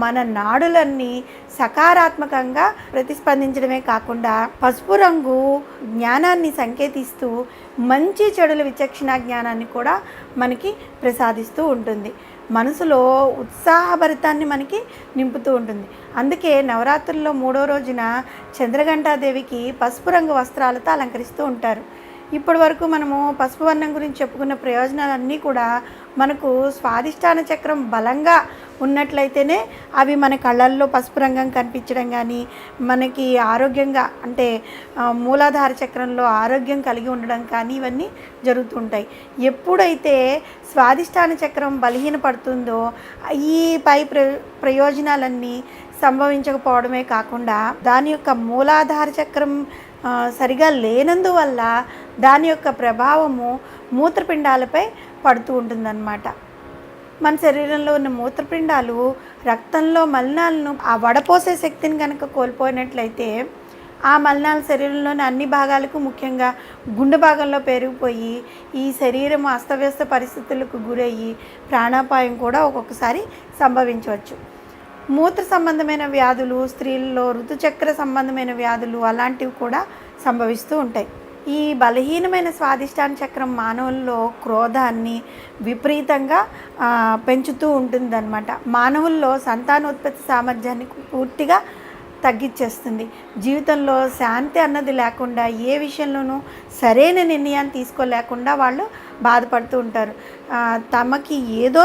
మన నాడులన్నీ సకారాత్మకంగా ప్రతిస్పందించడమే కాకుండా పసుపు రంగు జ్ఞానాన్ని సంకేతిస్తూ మంచి చెడుల విచక్షణ జ్ఞానాన్ని కూడా మనకి ప్రసాదిస్తూ ఉంటుంది. మనసులో ఉత్సాహభరితాన్ని మనకి నింపుతూ ఉంటుంది. అందుకే నవరాత్రుల్లో 3వ రోజున చంద్రఘంటాదేవికి పసుపు రంగు వస్త్రాలతో అలంకరిస్తూ ఉంటారు. ఇప్పటి వరకు మనము పసుపు వర్ణం గురించి చెప్పుకున్న ప్రయోజనాలన్నీ కూడా మనకు స్వాధిష్టాన చక్రం బలంగా ఉన్నట్లయితేనే అవి మన కళ్ళల్లో పసుపు రంగం కనిపించడం కానీ, మనకి ఆరోగ్యంగా అంటే మూలాధార చక్రంలో ఆరోగ్యం కలిగి ఉండడం కానీ ఇవన్నీ జరుగుతుంటాయి. ఎప్పుడైతే స్వాదిష్టాన చక్రం బలహీనపడుతుందో ఈ పై ప్రయోజనాలన్నీ సంభవించకపోవడమే కాకుండా దాని యొక్క మూలాధార చక్రం సరిగా లేనందువల్ల దాని యొక్క ప్రభావము మూత్రపిండాలపై పడుతూ ఉంటుందన్నమాట. మన శరీరంలో ఉన్న మూత్రపిండాలు రక్తంలో మలినాలను ఆ వడపోసే శక్తిని కనుక కోల్పోయినట్లయితే ఆ మలినాలు శరీరంలోని అన్ని భాగాలకు ముఖ్యంగా గుండె భాగంలో పెరిగిపోయి ఈ శరీరం అస్తవ్యస్త పరిస్థితులకు గురయ్యి ప్రాణాపాయం కూడా ఒక్కొక్కసారి సంభవించవచ్చు. మూత్ర సంబంధమైన వ్యాధులు, స్త్రీల్లో ఋతుచక్ర సంబంధమైన వ్యాధులు అలాంటివి కూడా సంభవిస్తూ ఉంటాయి. ఈ బలహీనమైన స్వాదిష్టాన చక్రం మానవుల్లో క్రోధాన్ని విపరీతంగా పెంచుతూ ఉంటుందన్నమాట. మానవుల్లో సంతానోత్పత్తి సామర్థ్యాన్ని పూర్తిగా తగ్గించేస్తుంది. జీవితంలో శాంతి అన్నది లేకుండా ఏ విషయంలోనూ సరైన నిర్ణయాన్ని తీసుకోలేకుండా వాళ్ళు బాధపడుతూ ఉంటారు. తమకి ఏదో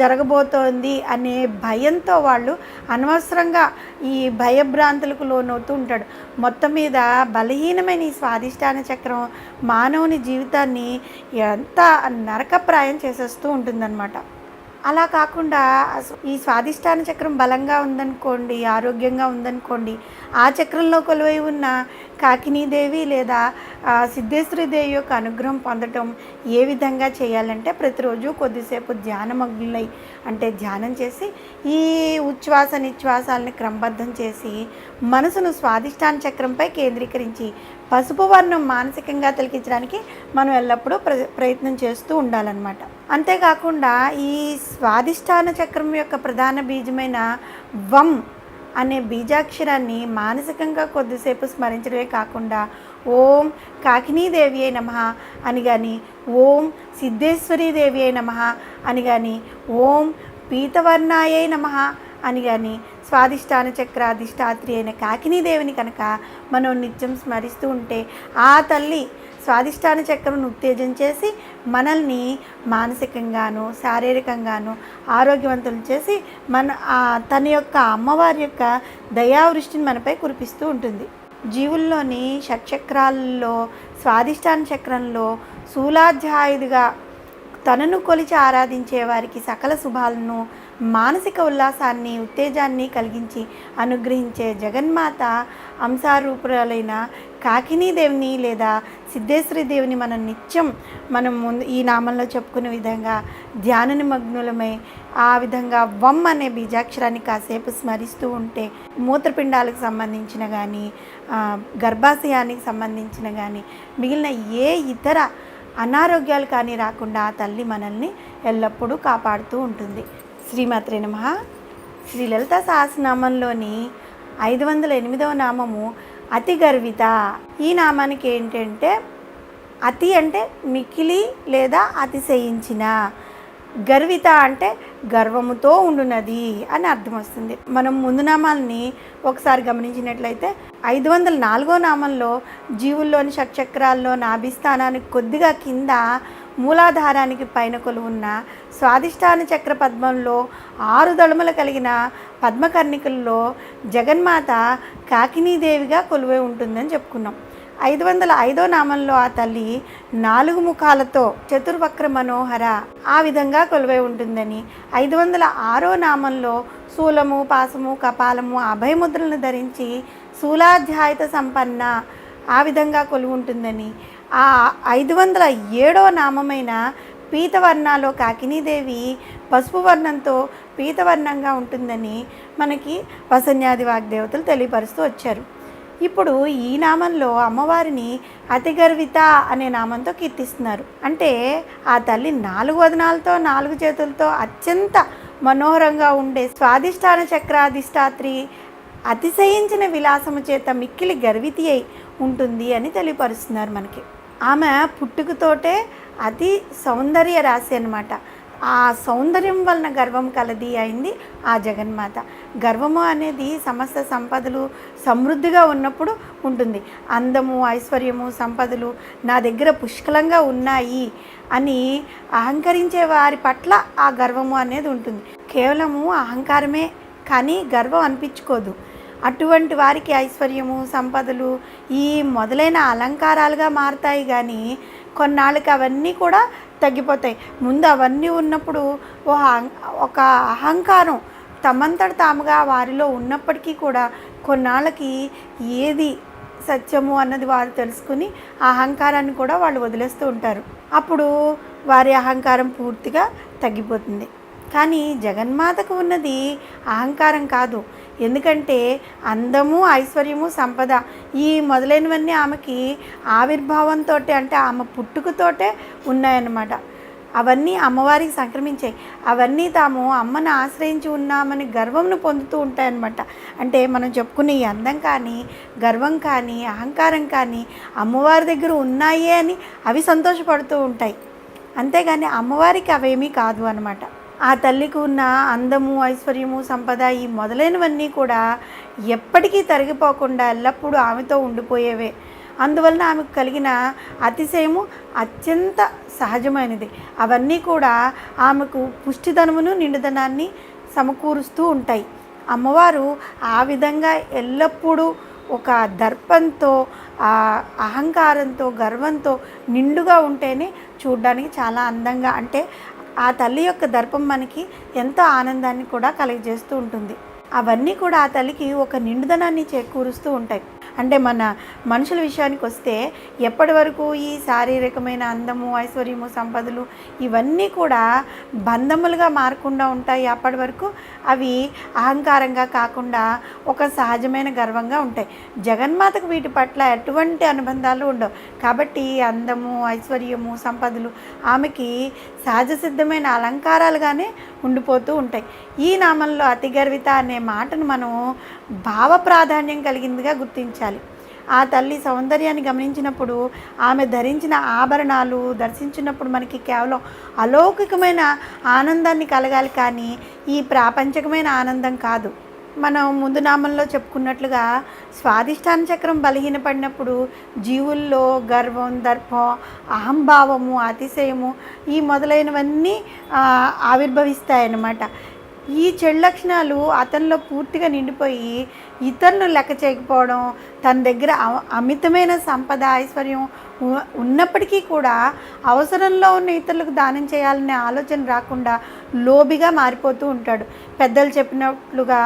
జరగబోతోంది అనే భయంతో వాళ్ళు అనవసరంగా ఈ భయభ్రాంతులకు లోనవుతూ ఉంటాడు. మొత్తం మీద బలహీనమైన ఈ స్వాదిష్టాన చక్రం మానవుని జీవితాన్ని ఎంత నరకప్రాయం చేసేస్తూ ఉంటుందన్నమాట. అలా కాకుండా ఈ స్వాదిష్టాన చక్రం బలంగా ఉందనుకోండి, ఆరోగ్యంగా ఉందనుకోండి, ఆ చక్రంలో కొలువై ఉన్న కాకినీదేవి లేదా సిద్ధేశ్వరీదేవి యొక్క అనుగ్రహం పొందటం ఏ విధంగా చేయాలంటే ప్రతిరోజు కొద్దిసేపు ధ్యానమగ్నులై అంటే ధ్యానం చేసి ఈ ఉచ్ఛ్వాస నిశ్వాసాలని క్రమబద్ధం చేసి మనసును స్వాదిష్టాన చక్రంపై కేంద్రీకరించి పసుపు వర్ణం మానసికంగా తిలకించడానికి మనం ఎల్లప్పుడూ ప్రయత్నం చేస్తూ ఉండాలన్నమాట. అంతేకాకుండా ఈ స్వాదిష్టాన చక్రం యొక్క ప్రధాన బీజమైన వం అనే బీజాక్షరాన్ని మానసికంగా కొద్దిసేపు స్మరించడమే కాకుండా ఓం కాకినీదేవి అయి నమః అని కానీ, ఓం సిద్ధేశ్వరీదేవి అయి నమః అని కానీ, ఓం పీతవర్ణాయై నమః అని కానీ స్వాదిష్టాన చక్రాధిష్టాత్రి అయిన కాకినీదేవిని కనుక మనం నిత్యం స్మరిస్తూ ఉంటే ఆ తల్లి స్వాదిష్టాన చక్రంను ఉత్తేజం చేసి మనల్ని మానసికంగాను శారీరకంగాను ఆరోగ్యవంతులు చేసి తన యొక్క అమ్మవారి యొక్క దయావృష్టిని మనపై కురిపిస్తూ ఉంటుంది. జీవుల్లోని షట్చక్రాల్లో స్వాదిష్టాన చక్రంలో శూలాధ్యాయుడిగా తనను కొలిచి ఆరాధించే వారికి సకల శుభాలను మానసిక ఉల్లాసాన్ని ఉత్తేజాన్ని కలిగించి అనుగ్రహించే జగన్మాత అంశారూపురాలైన కాకినీదేవిని లేదా సిద్ధేశ్వరీదేవిని మనం నిత్యం ముందు ఈ నామంలో చెప్పుకునే విధంగా ధ్యాన నిమగ్నులమై ఆ విధంగా వం అనే బీజాక్షరాన్ని కాసేపు స్మరిస్తూ ఉంటే మూత్రపిండాలకు సంబంధించిన కానీ గర్భాశయానికి సంబంధించిన కానీ మిగిలిన ఏ ఇతర అనారోగ్యాలు కానీ రాకుండా ఆ తల్లి మనల్ని ఎల్లప్పుడూ కాపాడుతూ ఉంటుంది. శ్రీమాత్రే నమః. శ్రీ లలితా సహస్రనామంలోని 508వ నామము అతి గర్విత. ఈ నామానికి ఏంటంటే అతి అంటే మికిలి లేదా అతిశయించిన, గర్విత అంటే గర్వముతో ఉండునది అని అర్థం వస్తుంది. మనం ముందు నామాలని ఒకసారి గమనించినట్లయితే 504వ నామంలో జీవుల్లోని షట్చక్రాల్లో నాభిస్థానానికి కొద్దిగా కింద మూలాధారానికి పైన కొలువున్న స్వాదిష్టాన చక్ర పద్మంలో 6 దళములు కలిగిన పద్మకర్ణికల్లో జగన్మాత కాకినీదేవిగా కొలువై ఉంటుందని చెప్పుకున్నాం. 505వ నామంలో ఆ తల్లి 4 ముఖాలతో చతుర్వక్ర మనోహర ఆ విధంగా కొలువై ఉంటుందని, 506వ నామంలో శూలము పాసము కపాలము అభయముద్రలను ధరించి శూలాధ్యాయత సంపన్న ఆ విధంగా కొలువు ఉంటుందని, ఆ 507వ నామమైన పీతవర్ణాలో కాకినీదేవి పసుపు వర్ణంతో పీతవర్ణంగా ఉంటుందని మనకి వసన్యాది వాగ్దేవతలు తెలియపరుస్తూ వచ్చారు. ఇప్పుడు ఈ నామంలో అమ్మవారిని అతిగర్విత అనే నామంతో కీర్తిస్తున్నారు. అంటే ఆ తల్లి 4 వదనాలతో 4 చేతులతో అత్యంత మనోహరంగా ఉండే స్వాదిష్టాన చక్రాధిష్టాత్రి అతిశయించిన విలాసము చేత మిక్కిలి గర్వితి అయి ఉంటుంది అని తెలియపరుస్తున్నారు మనకి. ఆమె పుట్టుకతోటే అతి సౌందర్య రాశి అన్నమాట. ఆ సౌందర్యం వలన గర్వం కలది అయింది ఆ జగన్మాత. గర్వము అనేది సమస్త సంపదలు సమృద్ధిగా ఉన్నప్పుడు ఉంటుంది. అందము ఐశ్వర్యము సంపదలు నా దగ్గర పుష్కలంగా ఉన్నాయి అని అహంకరించే వారి పట్ల ఆ గర్వము అనేది ఉంటుంది. కేవలము అహంకారమే, కానీ గర్వం అనిపించుకోదు. అటువంటి వారికి ఐశ్వర్యము, సంపదలు ఈ మొదలైన అలంకారాలుగా మారుతాయి, కానీ కొన్నాళ్ళకి అవన్నీ కూడా తగ్గిపోతాయి. ముందు అవన్నీ ఉన్నప్పుడు ఒక అహంకారం తమంతట తాముగా వారిలో ఉన్నప్పటికీ కూడా కొన్నాళ్ళకి ఏది సత్యము అన్నది వారు తెలుసుకుని ఆ అహంకారాన్ని కూడా వాళ్ళు వదిలేస్తూ ఉంటారు. అప్పుడు వారి అహంకారం పూర్తిగా తగ్గిపోతుంది. కానీ జగన్మాతకు ఉన్నది అహంకారం కాదు. ఎందుకంటే అందము, ఐశ్వర్యము, సంపద ఈ మొదలైనవన్నీ ఆమెకి ఆవిర్భావంతో, అంటే ఆమె పుట్టుకతోటే ఉన్నాయన్నమాట. అవన్నీ అమ్మవారికి సంక్రమించాయి. అవన్నీ తాము అమ్మను ఆశ్రయించి ఉన్నామని గర్వంను పొందుతూ ఉంటాయన్నమాట. అంటే మనం చెప్పుకునే ఈ అందం కానీ, గర్వం కానీ, అహంకారం కానీ అమ్మవారి దగ్గర ఉన్నాయే అని అవి సంతోషపడుతూ ఉంటాయి. అంతేగాని అమ్మవారికి అవేమీ కాదు అన్నమాట. ఆ తల్లికి ఉన్న అందము, ఐశ్వర్యము, సంపద ఈ మొదలైనవన్నీ కూడా ఎప్పటికీ తరిగిపోకుండా ఎల్లప్పుడూ ఆమెతో ఉండిపోయేవే. అందువలన ఆమెకు కలిగిన అతిశయము అత్యంత సహజమైనది. అవన్నీ కూడా ఆమెకు పుష్టిధనమును, నిండుదనాన్ని సమకూరుస్తూ ఉంటాయి. అమ్మవారు ఆ విధంగా ఎల్లప్పుడూ ఒక దర్పంతో, అహంకారంతో, గర్వంతో నిండుగా ఉంటేనే చూడడానికి చాలా అందంగా, అంటే ఆ తల్లి యొక్క దర్పం మనకి ఎంతో ఆనందాన్ని కూడా కలుగజేస్తూ ఉంటుంది. అవన్నీ కూడా ఆ తల్లికి ఒక నిండుదనాన్ని చేకూరుస్తూ ఉంటాయి. అంటే మన మనుషుల విషయానికి వస్తే ఎప్పటి వరకు ఈ శారీరకమైన అందము, ఐశ్వర్యము, సంపదలు ఇవన్నీ కూడా బంధములుగా మారకుండా ఉంటాయి. అప్పటి వరకు అవి అహంకారంగా కాకుండా ఒక సహజమైన గర్వంగా ఉంటాయి. జగన్మాతకు వీటి పట్ల ఎటువంటి అనుబంధాలు ఉండవు. కాబట్టి అందము, ఐశ్వర్యము, సంపదలు ఆమెకి సహజ సిద్ధమైన అలంకారాలుగానే ఉండిపోతూ ఉంటాయి. ఈ నామంలో అతి గర్విత అనే మాటను మనం భావ ప్రాధాన్యం కలిగిందిగా గుర్తించాలి. ఆ తల్లి సౌందర్యాన్ని గమనించినప్పుడు, ఆమె ధరించిన ఆభరణాలు దర్శించినప్పుడు మనకి కేవలం అలౌకికమైన ఆనందాన్ని కలగాలి, కానీ ఈ ప్రాపంచికమైన ఆనందం కాదు. మనం ముందు నామంలో చెప్పుకున్నట్లుగా స్వాధిష్టాన చక్రం బలహీనపడినప్పుడు జీవుల్లో గర్వం, దర్పం, అహంభావము, అతిశయము ఈ మొదలైనవన్నీ ఆవిర్భవిస్తాయన్నమాట. ఈ చెడు లక్షణాలు అతనిలో పూర్తిగా నిండిపోయి ఇతరులను లెక్క చేయకపోవడం, తన దగ్గర అమితమైన సంపద, ఐశ్వర్యం ఉన్నప్పటికీ కూడా అవసరంలో ఉన్న ఇతరులకు దానం చేయాలనే ఆలోచన రాకుండా లోబిగా మారిపోతూ ఉంటాడు. పెద్దలు చెప్పినట్లుగా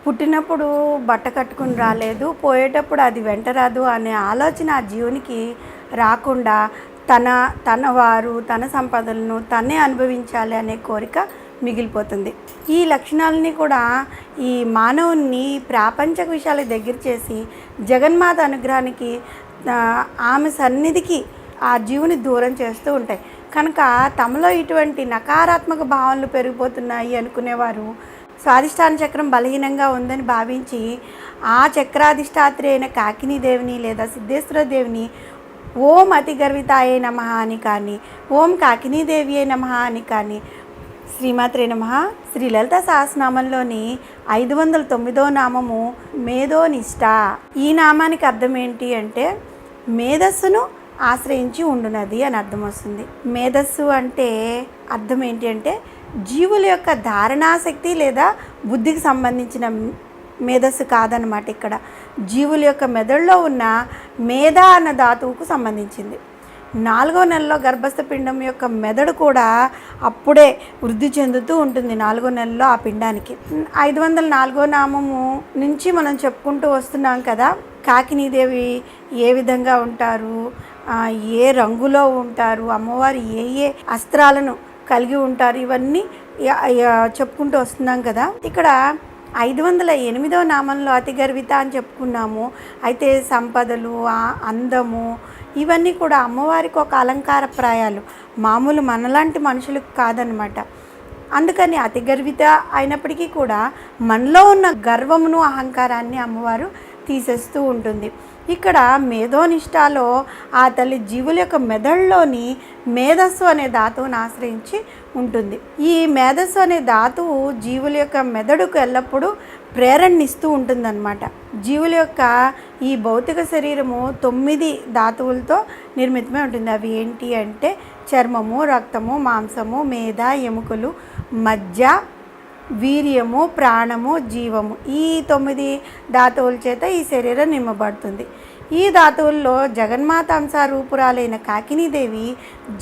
పుట్టినప్పుడు బట్ట కట్టుకుని రాలేదు, పోయేటప్పుడు అది వెంట రాదు అనే ఆలోచన ఆ జీవునికి రాకుండా తన వారు తన సంపదలను తనే అనుభవించాలి అనే కోరిక మిగిలిపోతుంది. ఈ లక్షణాలని కూడా ఈ మానవుని ప్రాపంచక విషయాలకు దగ్గర చేసి జగన్మాత అనుగ్రహానికి, ఆమె సన్నిధికి ఆ జీవుని దూరం చేస్తూ ఉంటాయి. కనుక తమలో ఇటువంటి నకారాత్మక భావనలు పెరిగిపోతున్నాయి అనుకునేవారు స్వాధిష్టాన చక్రం బలహీనంగా ఉందని భావించి ఆ చక్రాధిష్టాత్రి అయిన కాకినీదేవిని లేదా సిద్ధేశ్వర దేవిని ఓం అతి గర్వితాయే నమః అని కానీ, ఓం కాకినీదేవి అయి నమః అని కానీ, శ్రీమాత్రే నమః. శ్రీ లలితా సహస్రనామంలోని 509వ నామము మేధోనిష్ట. ఈ నామానికి అర్థం ఏంటి అంటే మేధస్సును ఆశ్రయించి ఉండునది అని అర్థం వస్తుంది. మేధస్సు అంటే అర్థం ఏంటి అంటే జీవుల యొక్క ధారణాశక్తి లేదా బుద్ధికి సంబంధించిన మేధస్సు కాదనమాట. ఇక్కడ జీవుల యొక్క మెదడులో ఉన్న మేధ అన్న ధాతువుకు సంబంధించింది. 4వ నెలలో గర్భస్థ పిండం యొక్క మెదడు కూడా అప్పుడే వృద్ధి చెందుతూ ఉంటుంది 4వ నెలలో ఆ పిండానికి. 504వ నామము నుంచి మనం చెప్పుకుంటూ వస్తున్నాం కదా, కాకినీదేవి ఏ విధంగా ఉంటారు, ఏ రంగులో ఉంటారు, అమ్మవారు ఏ అస్త్రాలను కలిగి ఉంటారు, ఇవన్నీ చెప్పుకుంటూ వస్తున్నాం కదా. ఇక్కడ 508వ నామంలో అతి గర్విత అని చెప్పుకున్నాము. అయితే సంపదలు, అందము ఇవన్నీ కూడా అమ్మవారికి ఒక అలంకార ప్రాయాలు, మామూలు మనలాంటి మనుషులకు కాదనమాట. అందుకని అతి గర్విత అయినప్పటికీ కూడా మనలో ఉన్న గర్వమును, అహంకారాన్ని అమ్మవారు తీసేస్తూ ఉంటుంది. ఇక్కడ మేధోనిష్టాలో ఆ తల్లి జీవుల యొక్క మెదడులోని మేధస్సు అనే ధాతువును ఆశ్రయించి ఉంటుంది. ఈ మేధస్సు అనే ధాతువు జీవుల యొక్క మెదడుకు ఎల్లప్పుడూ ప్రేరణనిస్తూ ఉంటుందన్నమాట. జీవుల యొక్క ఈ భౌతిక శరీరము 9 ధాతువులతో నిర్మితమై ఉంటుంది. అవి ఏంటి అంటే చర్మము, రక్తము, మాంసము, మేధ, ఎముకలు, మజ్జ, వీర్యము, ప్రాణము, జీవము, ఈ 9 ధాతువుల చేత ఈ శరీరం నింపబడుతుంది. ఈ ధాతువుల్లో జగన్మాత అంశారూపురాలైన కాకినీదేవి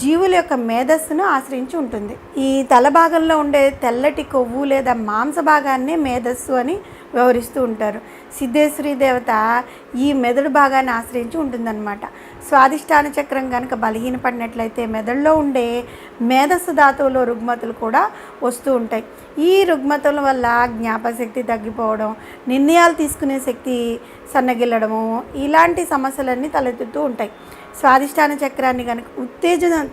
జీవుల యొక్క మేధస్సును ఆశ్రయించి ఉంటుంది. ఈ తల భాగంలో ఉండే తెల్లటి కొవ్వు లేదా మాంస భాగాన్నే మేధస్సు అని వ్యవహరిస్తూ ఉంటారు. సిద్ధేశ్వరి దేవత ఈ మెదడు భాగాన్ని ఆశ్రయించి ఉంటుందన్నమాట. స్వాదిష్టాన చక్రం కనుక బలహీనపడినట్లయితే మెదడులో ఉండే మేధస్సు ధాతువులో రుగ్మతులు కూడా వస్తూ ఉంటాయి. ఈ రుగ్మతుల వల్ల జ్ఞాపకశక్తి తగ్గిపోవడం, నిర్ణయాలు తీసుకునే శక్తి సన్నగిల్లడము, ఇలాంటి సమస్యలన్నీ తలెత్తుతూ ఉంటాయి. స్వాదిష్టాన చక్రాన్ని కనుక ఉత్తేజనం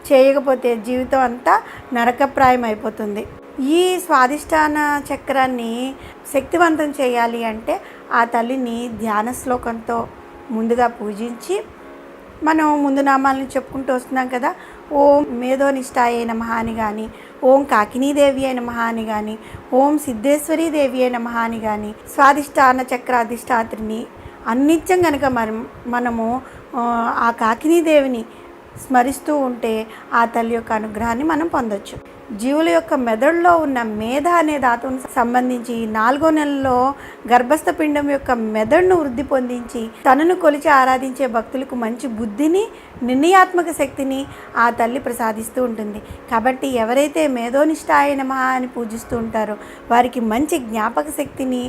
చేయకపోతే జీవితం అంతా నరకప్రాయం అయిపోతుంది. ఈ స్వాదిష్టాన చక్రాన్ని శక్తివంతం చేయాలి అంటే ఆ తల్లిని ధ్యాన శ్లోకంతో ముందుగా పూజించి, మనం ముందు నామాలను చెప్పుకుంటూ వస్తున్నాం కదా, ఓం మేధోనిష్టాయ నమః అని కానీ, ఓం కాకినీదేవి అయిన నమః అని కానీ, ఓం సిద్ధేశ్వరీ దేవి అయిన నమః అని కానీ, స్వాదిష్టాన చక్రాధిష్టాత్రిని అన్నిత్యం కనుక మనము ఆ కాకినీదేవిని స్మరిస్తూ ఉంటే ఆ తల్లి యొక్క అనుగ్రహాన్ని మనం పొందొచ్చు. జీవుల యొక్క మెదడులో ఉన్న మేధ అనే ధాతువుకు సంబంధించి 4వ నెలలో గర్భస్థ పిండం యొక్క మెదడును వృద్ధి పొందించి తనను కొలిచి ఆరాధించే భక్తులకు మంచి బుద్ధిని, నిర్ణయాత్మక శక్తిని ఆ తల్లి ప్రసాదిస్తూ ఉంటుంది. కాబట్టి ఎవరైతే మేధోనిష్టాయ నమః అని పూజిస్తూ ఉంటారో వారికి మంచి జ్ఞాపక శక్తిని,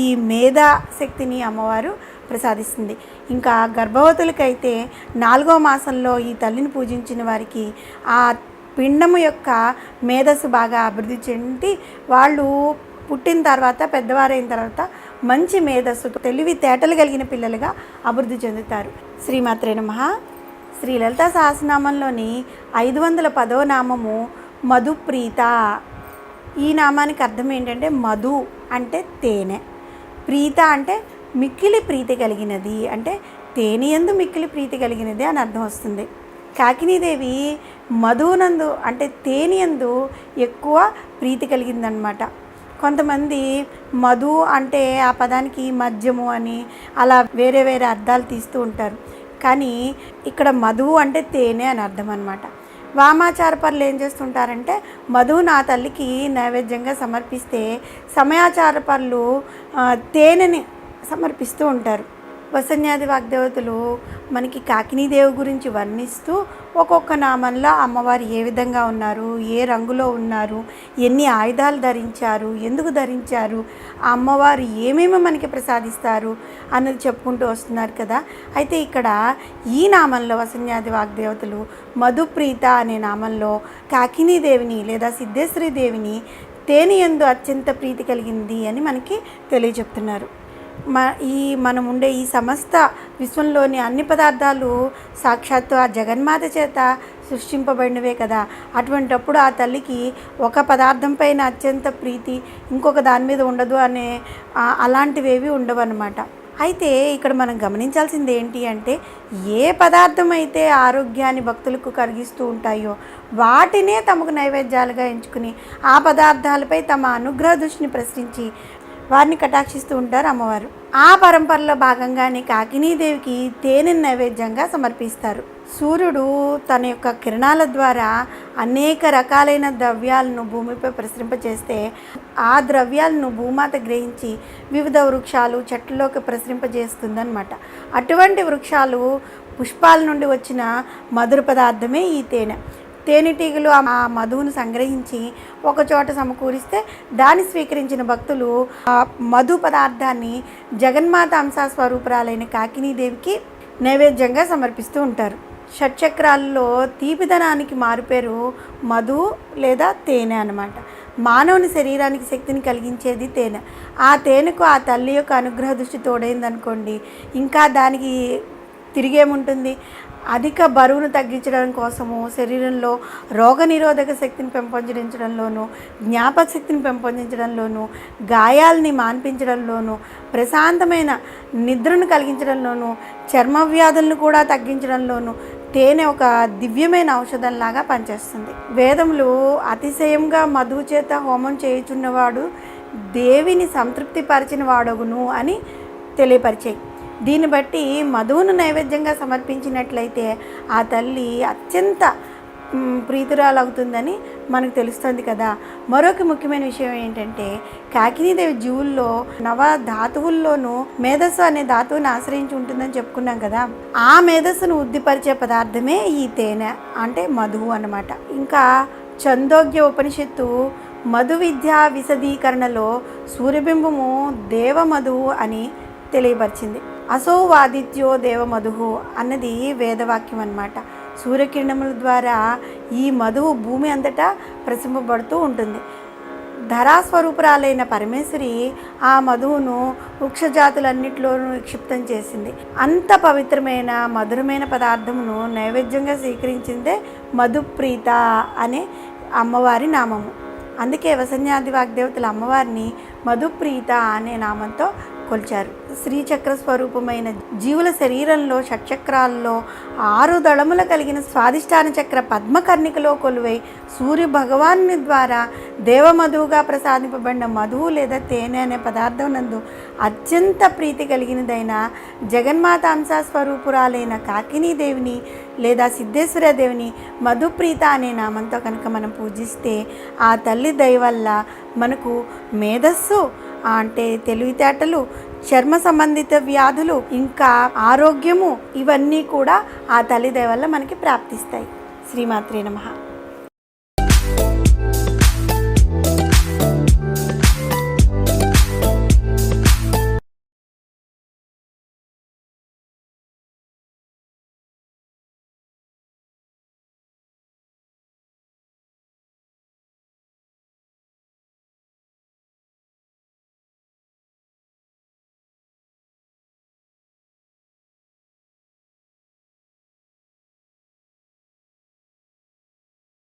ఈ మేధా శక్తిని అమ్మవారు ప్రసాదిస్తుంది. ఇంకా గర్భవతులకైతే 4వ మాసంలో ఈ తల్లిని పూజించిన వారికి ఆ పిండము యొక్క మేధస్సు బాగా అభివృద్ధి చెంది వాళ్ళు పుట్టిన తర్వాత, పెద్దవారైన తర్వాత మంచి మేధస్సు, తెలివి తేటలు కలిగిన పిల్లలుగా అభివృద్ధి చెందుతారు. శ్రీమాత్రే నమః. శ్రీ లలితా సహస్రనామంలోని 510వ నామము మధుప్రీత. ఈ నామానికి అర్థం ఏంటంటే మధు అంటే తేనె, ప్రీత అంటే మిక్కిలి ప్రీతి కలిగినది, అంటే తేనె యందు మిక్కిలి ప్రీతి కలిగినది అని అర్థం వస్తుంది. కాకినీదేవి మధునందు అంటే తేనె యందు ఎక్కువ ప్రీతి కలిగిందనమాట. కొంతమంది మధు అంటే ఆ పదానికి మద్యము అని అలా వేరే వేరే అర్థాలు తీస్తూ ఉంటారు. కానీ ఇక్కడ మధు అంటే తేనె అని అర్థం అనమాట. వామాచార పరులు ఏం చేస్తుంటారంటే మధువు నా తల్లికి నైవేద్యంగా సమర్పిస్తే, సమయాచార పరులు తేనెని సమర్పిస్తూ ఉంటారు. వసన్యాది వాగ్దేవతలు మనకి కాకినీదేవి గురించి వర్ణిస్తూ ఒక్కొక్క నామంలో అమ్మవారు ఏ విధంగా ఉన్నారు, ఏ రంగులో ఉన్నారు, ఎన్ని ఆయుధాలు ధరించారు, ఎందుకు ధరించారు, ఆ అమ్మవారు ఏమేమి మనకి ప్రసాదిస్తారు అన్నది చెప్పుకుంటూ వస్తున్నారు కదా. అయితే ఇక్కడ ఈ నామంలో వసన్యాది వాగ్దేవతలు మధుప్రీత అనే నామంలో కాకినీదేవిని లేదా సిద్ధేశ్వరి దేవిని తేనె యందు అత్యంత ప్రీతి కలిగింది అని మనకి తెలియజెప్తున్నారు. మనం ఉండే ఈ సమస్త విశ్వంలోని అన్ని పదార్థాలు సాక్షాత్తు ఆ జగన్మాత చేత సృష్టింపబడినవే కదా. అటువంటప్పుడు ఆ తల్లికి ఒక పదార్థం పైన అత్యంత ప్రీతి ఇంకొక దాని మీద ఉండదు అనే అలాంటివేవి ఉండవు అన్నమాట. అయితే ఇక్కడ మనం గమనించాల్సింది ఏంటి అంటే, ఏ పదార్థం అయితే ఆరోగ్యాన్ని భక్తులకు కలిగిస్తూ ఉంటాయో వాటినే తమకు నైవేద్యాలుగా ఎంచుకుని ఆ పదార్థాలపై తమ అనుగ్రహ దృష్టిని ప్రశ్నించి వారిని కటాక్షిస్తూ ఉంటారు అమ్మవారు. ఆ పరంపరలో భాగంగానే కాకినీదేవికి తేనె నైవేద్యంగా సమర్పిస్తారు. సూర్యుడు తన యొక్క కిరణాల ద్వారా అనేక రకాలైన ద్రవ్యాలను భూమిపై ప్రసరింపజేస్తే ఆ ద్రవ్యాలను భూమాత గ్రహించి వివిధ వృక్షాలు చెట్లలోకి ప్రసరింపజేస్తుందన్నమాట. అటువంటి వృక్షాలు పుష్పాల నుండి వచ్చిన మధుర పదార్థమే ఈ తేనె. తేనెటీగలు ఆ మధువును సంగ్రహించి ఒకచోట సమకూరిస్తే దాన్ని స్వీకరించిన భక్తులు ఆ మధు పదార్థాన్ని జగన్మాత అంశాస్వరూపురాలైన కాకినీదేవికి నైవేద్యంగా సమర్పిస్తూ ఉంటారు. షట్చక్రాల్లో తీపిదనానికి మారుపేరు మధు లేదా తేనె అన్నమాట. మానవుని శరీరానికి శక్తిని కలిగించేది తేనె. ఆ తేనెకు ఆ తల్లి యొక్క అనుగ్రహ దృష్టి తోడైందనుకోండి, ఇంకా దానికి తిరిగేముంటుంది. అధిక బరువును తగ్గించడం కోసము శరీరంలో రోగనిరోధక శక్తిని పెంపొందించడంలోనూ, జ్ఞాపక శక్తిని పెంపొందించడంలోనూ, గాయాలని మాన్పించడంలోనూ, ప్రశాంతమైన నిద్రను కలిగించడంలోనూ, చర్మ వ్యాధులను కూడా తగ్గించడంలోనూ తేనె ఒక దివ్యమైన ఔషధంలాగా పనిచేస్తుంది. వేదములు అతిశయంగా మధువు చేత హోమం చేయుచున్నవాడు దేవిని సంతృప్తిపరిచిన వాడగును అని తెలియపరిచాయి. దీన్ని బట్టి మధువును నైవేద్యంగా సమర్పించినట్లయితే ఆ తల్లి అత్యంత ప్రీతురాలవుతుందని మనకు తెలుస్తుంది కదా. మరొక ముఖ్యమైన విషయం ఏంటంటే కాకినీదేవి జీవుల్లో నవ ధాతువుల్లోనూ మేధస్సు అనే ధాతువుని ఆశ్రయించి ఉంటుందని చెప్పుకున్నాం కదా. ఆ మేధస్సును ఉద్దిపరిచే పదార్థమే ఈ తేనె అంటే మధువు అన్నమాట. ఇంకా ఛందోగ్య ఉపనిషత్తు మధు విద్యా విశదీకరణలో సూర్యబింబము దేవమధువు అని తెలియపరిచింది. అసౌవాదిత్యో దేవమధువు అన్నది వేదవాక్యం అన్నమాట. సూర్యకిరణముల ద్వారా ఈ మధువు భూమి అంతటా ప్రసరింపబడుతూ ఉంటుంది. ధరాస్వరూపురాలైన పరమేశ్వరి ఆ మధువును వృక్షజాతులన్నింటిలోనూ నిక్షిప్తం చేసింది. అంత పవిత్రమైన మధురమైన పదార్థమును నైవేద్యంగా స్వీకరించిందే మధుప్రీత అనే అమ్మవారి నామము. అందుకే వసన్యాది వాగ్దేవతల అమ్మవారిని మధుప్రీత అనే నామంతో కొలిచారు. శ్రీచక్ర స్వరూపమైన జీవుల శరీరంలో షట్చక్రాల్లో 6 దళముల కలిగిన స్వాదిష్టాన చక్ర పద్మకర్ణికలో కొలువై సూర్య భగవానుని ద్వారా దేవమధువుగా ప్రసాదింపబడిన మధువు లేదా తేనె అనే పదార్థం నందు అత్యంత ప్రీతి కలిగినదైన జగన్మాత అంశ స్వరూపురాలైన కాకినీదేవిని లేదా సిద్ధేశ్వరదేవిని మధుప్రీత అనే నామంతో కనుక మనం పూజిస్తే ఆ తల్లి దయ వల్ల మనకు మేధస్సు అంటే తెలివితేటలు, చర్మ సంబంధిత వ్యాధులు, ఇంకా ఆరోగ్యము ఇవన్నీ కూడా ఆ తల్లి దయ వల్ల మనకి ప్రాప్తిస్తాయి. శ్రీమాత్రే నమః.